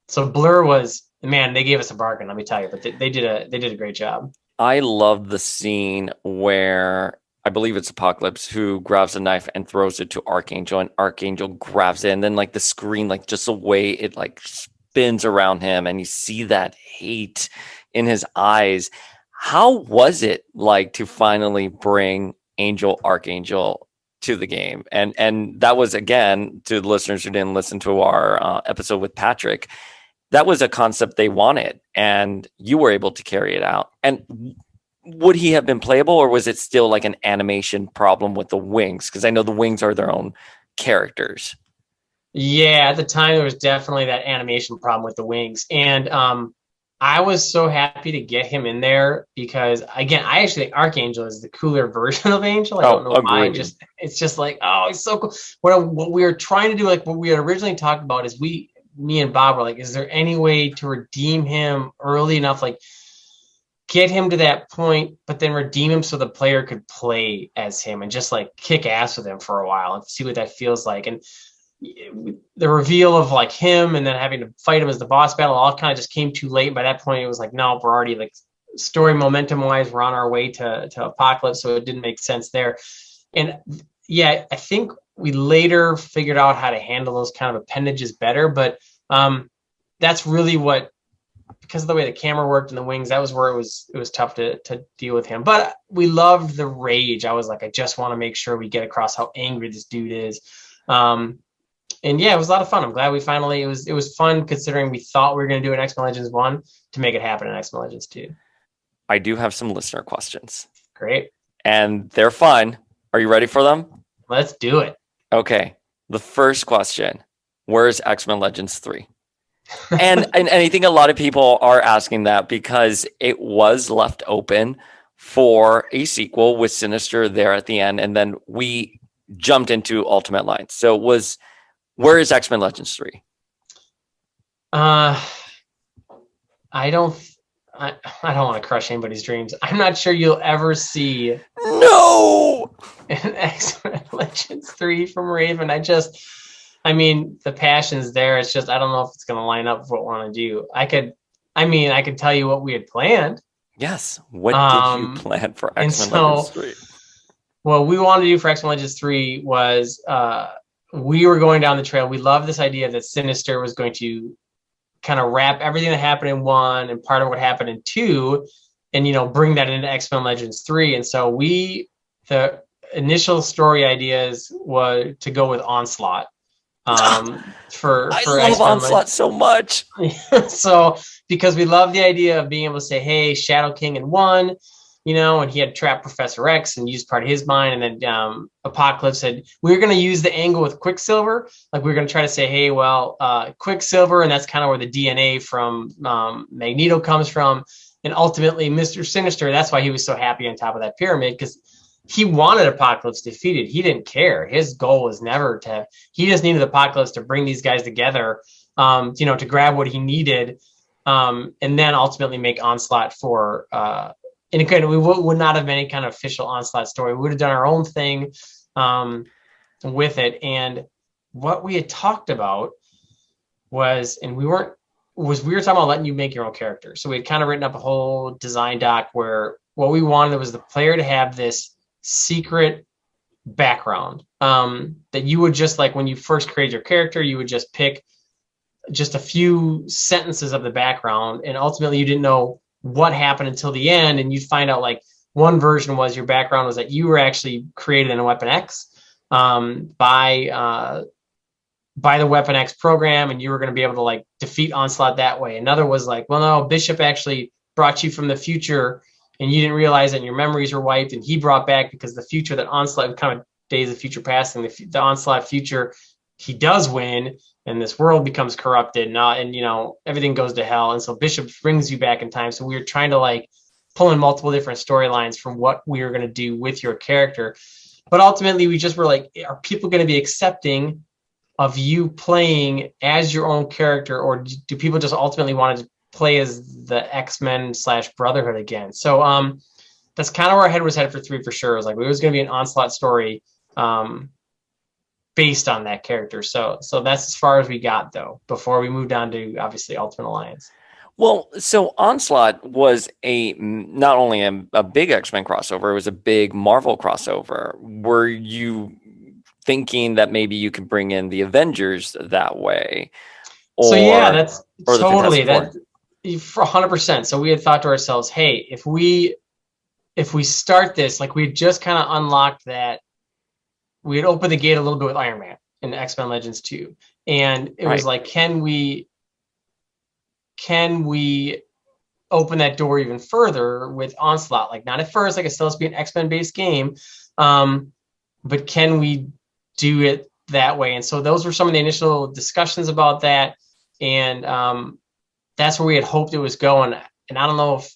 So Blur was, man, they gave us a bargain, let me tell you. But they did a great job. I love the scene where I believe it's Apocalypse who grabs a knife and throws it to Archangel, and Archangel grabs it, and then like the screen, like just the way it like spins around him, and you see that hate in his eyes. How was it like to finally bring Archangel to the game? And that was, again, to the listeners who didn't listen to our episode with Patrick, that was a concept they wanted, and you were able to carry it out. And would he have been playable, or was it still like an animation problem with the wings? Because I know the wings are their own characters. Yeah, at the time there was definitely that animation problem with the wings. And I was so happy to get him in there because, again, I actually think Archangel is the cooler version of Angel. I don't know why. It's just like, oh, he's so cool. What we were trying to do, like what we had originally talked about, is me and Bob were like, is there any way to redeem him early enough, like get him to that point, but then redeem him so the player could play as him and just like kick ass with him for a while and see what that feels like. And the reveal of like him and then having to fight him as the boss battle all kind of just came too late. By that point, it was like, no, we're already like story momentum wise, we're on our way to Apocalypse, so it didn't make sense there. And yeah, I think we later figured out how to handle those kind of appendages better, but that's really what, because of the way the camera worked and the wings, that was where it was tough to deal with him. But we loved the rage. I was like, I just want to make sure we get across how angry this dude is. And yeah, it was a lot of fun. I'm glad we finally, it was fun considering we thought we were going to do an X-Men Legends 1 to make it happen in X-Men Legends 2. I do have some listener questions. Great. And they're fun. Are you ready for them? Let's do it. Okay. The first question, where's X-Men Legends 3? and I think a lot of people are asking that because it was left open for a sequel with Sinister there at the end. And then we jumped into Ultimate Alliance. So where is X-Men Legends 3? I don't want to crush anybody's dreams. I'm not sure you'll ever see an X-Men Legends 3 from Raven. I mean, the passion's there. It's just, I don't know if it's going to line up with what we want to do. I could tell you what we had planned. Yes. What did you plan for X-Men Legends 3? What we wanted to do for X-Men Legends 3 was, we were going down the trail. We love this idea that Sinister was going to kind of wrap everything that happened in 1 and part of what happened in 2 and, bring that into X-Men Legends 3. And so the initial story ideas were to go with Onslaught. I love Onslaught so much. So because we love the idea of being able to say, hey, Shadow King in 1, and he had trapped Professor X and used part of his mind. And then Apocalypse said, we're going to use the angle with Quicksilver. Like we're going to try to say, hey, well, Quicksilver, and that's kind of where the DNA from Magneto comes from. And ultimately, Mr. Sinister, that's why he was so happy on top of that pyramid, because he wanted Apocalypse defeated. He didn't care. His goal was never he just needed Apocalypse to bring these guys together, to grab what he needed, and then ultimately make Onslaught for, and again, we would not have any kind of official Onslaught story. We would have done our own thing with it. And what we had talked about was, we were talking about letting you make your own character. So we had kind of written up a whole design doc where what we wanted was the player to have this secret background that you would just like when you first create your character, you would just pick just a few sentences of the background, and ultimately you didn't know what happened until the end, and you'd find out like one version was your background was that you were actually created in a Weapon X by the Weapon X program, and you were going to be able to like defeat Onslaught that way. Another was like, well, no, Bishop actually brought you from the future and you didn't realize that your memories were wiped, and he brought back because the future that Onslaught kind of Days of Future Past and the Onslaught future, he does win and this world becomes corrupted and you know, everything goes to hell. And so Bishop brings you back in time. So we were trying to like pull in multiple different storylines from what we were going to do with your character. But ultimately we just were like, are people going to be accepting of you playing as your own character, or do people just ultimately want to play as the X-Men / Brotherhood again? So that's kind of where our head was headed for 3 for sure. It was like, it was going to be an Onslaught story based on that character. So that's as far as we got though, before we moved on to obviously Ultimate Alliance. Well, so Onslaught was not only a big X-Men crossover, it was a big Marvel crossover. Were you thinking that maybe you could bring in the Avengers that way? So yeah, that's totally that for 100%. So we had thought to ourselves, hey, if we start this, like we had just kind of unlocked that, we had opened the gate a little bit with Iron Man in X-Men Legends 2. And it was like, can we open that door even further with Onslaught? Like not at first, like it still has to be an X-Men based game. But can we do it that way? And so those were some of the initial discussions about that. And that's where we had hoped it was going. And I don't know if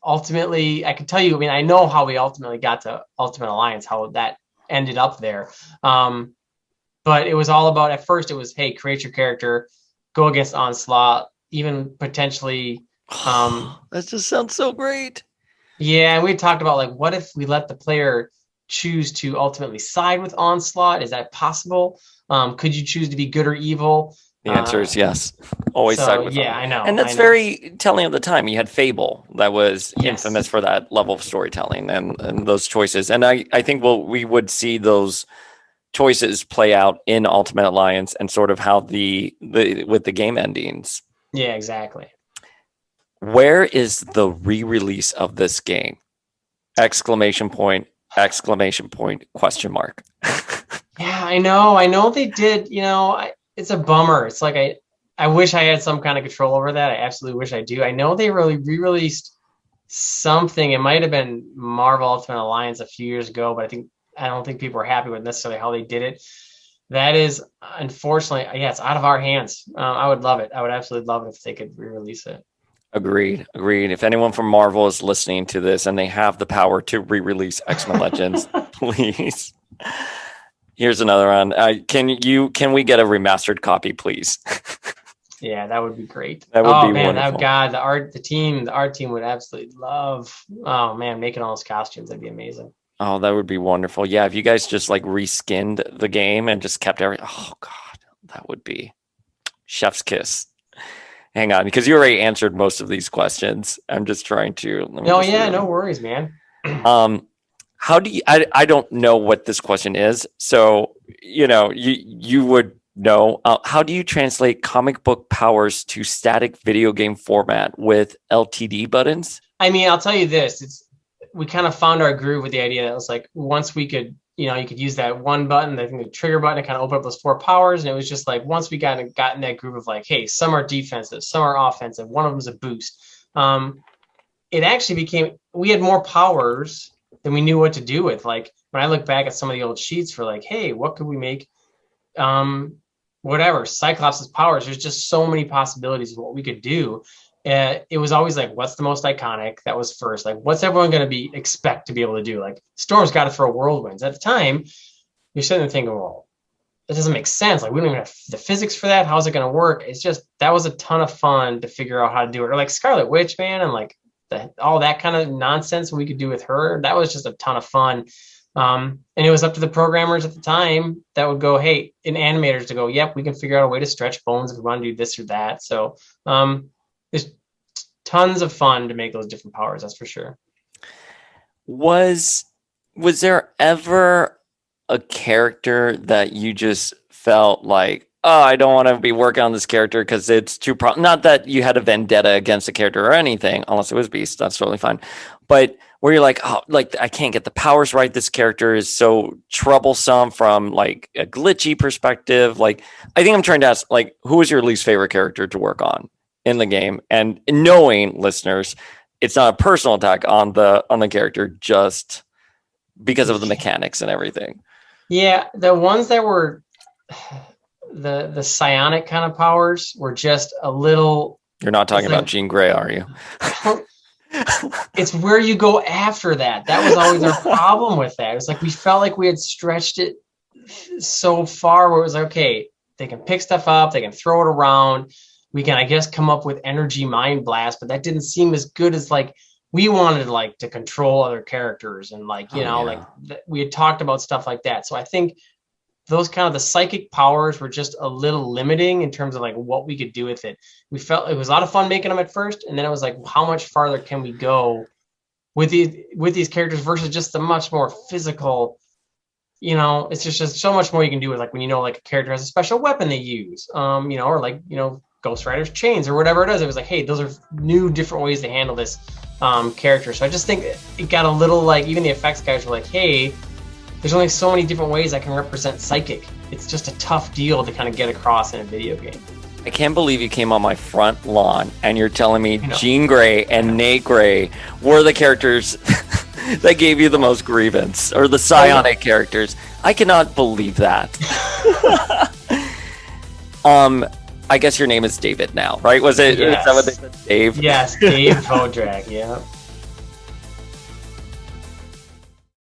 ultimately, I can tell you, I mean, I know how we ultimately got to Ultimate Alliance, how that ended up there. But it was all about, at first it was, hey, create your character, go against Onslaught, even potentially. That just sounds so great. Yeah, and we talked about like, what if we let the player choose to ultimately side with Onslaught? Is that possible? Could you choose to be good or evil? The answer is yes. Always side with I know. And that's very telling of the time. You had Fable that was infamous for that level of storytelling and those choices. And I think we would see those choices play out in Ultimate Alliance and sort of how with the game endings. Yeah, exactly. Where is the re-release of this game? Exclamation point, question mark. Yeah, I know they did, you know, it's a bummer. It's like I wish I had some kind of control over that. I absolutely wish I do. I know they really re-released something. It might have been Marvel Ultimate Alliance a few years ago, but I don't think people were happy with necessarily how they did it. That is, unfortunately, yeah, it's out of our hands. I would love it. I would absolutely love it if they could re-release it. Agreed. If anyone from Marvel is listening to this and they have the power to re-release X-Men Legends, please. Here's another one. Can we get a remastered copy, please? Yeah, that would be great. That would be wonderful. God, the art team would absolutely love. Oh man, making all those costumes, that'd be amazing. Oh, that would be wonderful. Yeah, if you guys just like reskinned the game and just kept everything. Oh God, that would be chef's kiss. Hang on, because you already answered most of these questions. I'm just trying to. No worries, man. How do you? I don't know what this question is, so you would know. How do you translate comic book powers to static video game format with LTD buttons? I mean, I'll tell you this: we kind of found our groove with the idea that it was like once we could, you could use that one button, I think the trigger button, to kind of open up those 4 powers, and it was just like once we got in that groove of like, hey, some are defensive, some are offensive, one of them is a boost. It actually became, we had more powers than we knew what to do with. Like when I look back at some of the old sheets for like, hey, what could we make? Whatever, Cyclops' powers, there's just so many possibilities of what we could do. It was always like, what's the most iconic? That was first. Like, what's everyone going to expect to be able to do? Like, Storm's got to throw whirlwinds. At the time, you're sitting there thinking, well, that doesn't make sense. Like, we don't even have the physics for that. How's it going to work? It's just, that was a ton of fun to figure out how to do it. Or like Scarlet Witch, man, and like all that kind of nonsense we could do with her. That was just a ton of fun. And it was up to the programmers at the time that would go, hey, and animators to go, yep, we can figure out a way to stretch bones if we want to do this or that. So there's tons of fun to make those different powers, that's for sure. Was there ever a character that you just felt like, oh, I don't want to be working on this character because it's too not that you had a vendetta against the character or anything, unless it was Beast, that's totally fine. But where you're like, oh, like I can't get the powers right. This character is so troublesome from like a glitchy perspective. Like, I think I'm trying to ask, like, who was your least favorite character to work on in the game? And knowing, listeners, it's not a personal attack on the character, just because of the mechanics and everything. Yeah, the ones that were the psionic kind of powers were just a little. You're not talking about Jean Grey, are you? It's where you go after that. That was always our problem with that. It was like we felt like we had stretched it so far where it was like, okay, they can pick stuff up, they can throw it around. We can, I guess, come up with energy mind blast, but that didn't seem as good as like we wanted, like to control other characters and like, like we had talked about stuff like that. So I think those kind of the psychic powers were just a little limiting in terms of like what we could do with it. We felt it was a lot of fun making them at first, and then it was like, how much farther can we go with these characters versus just the much more physical. It's just so much more you can do with like when like a character has a special weapon they use, or like Ghost Rider's chains or whatever it is. It was like, hey, those are new, different ways to handle this character. So I just think it got a little like even the effects guys were like, hey, there's only so many different ways I can represent psychic. It's just a tough deal to kind of get across in a video game. I can't believe you came on my front lawn and you're telling me Jean Grey and Nate Grey were the characters that gave you the most grievance, or the psionic characters. I cannot believe that. I guess your name is David now, right? Is that what they said? Dave? Yes, Dave Vondrak, yeah.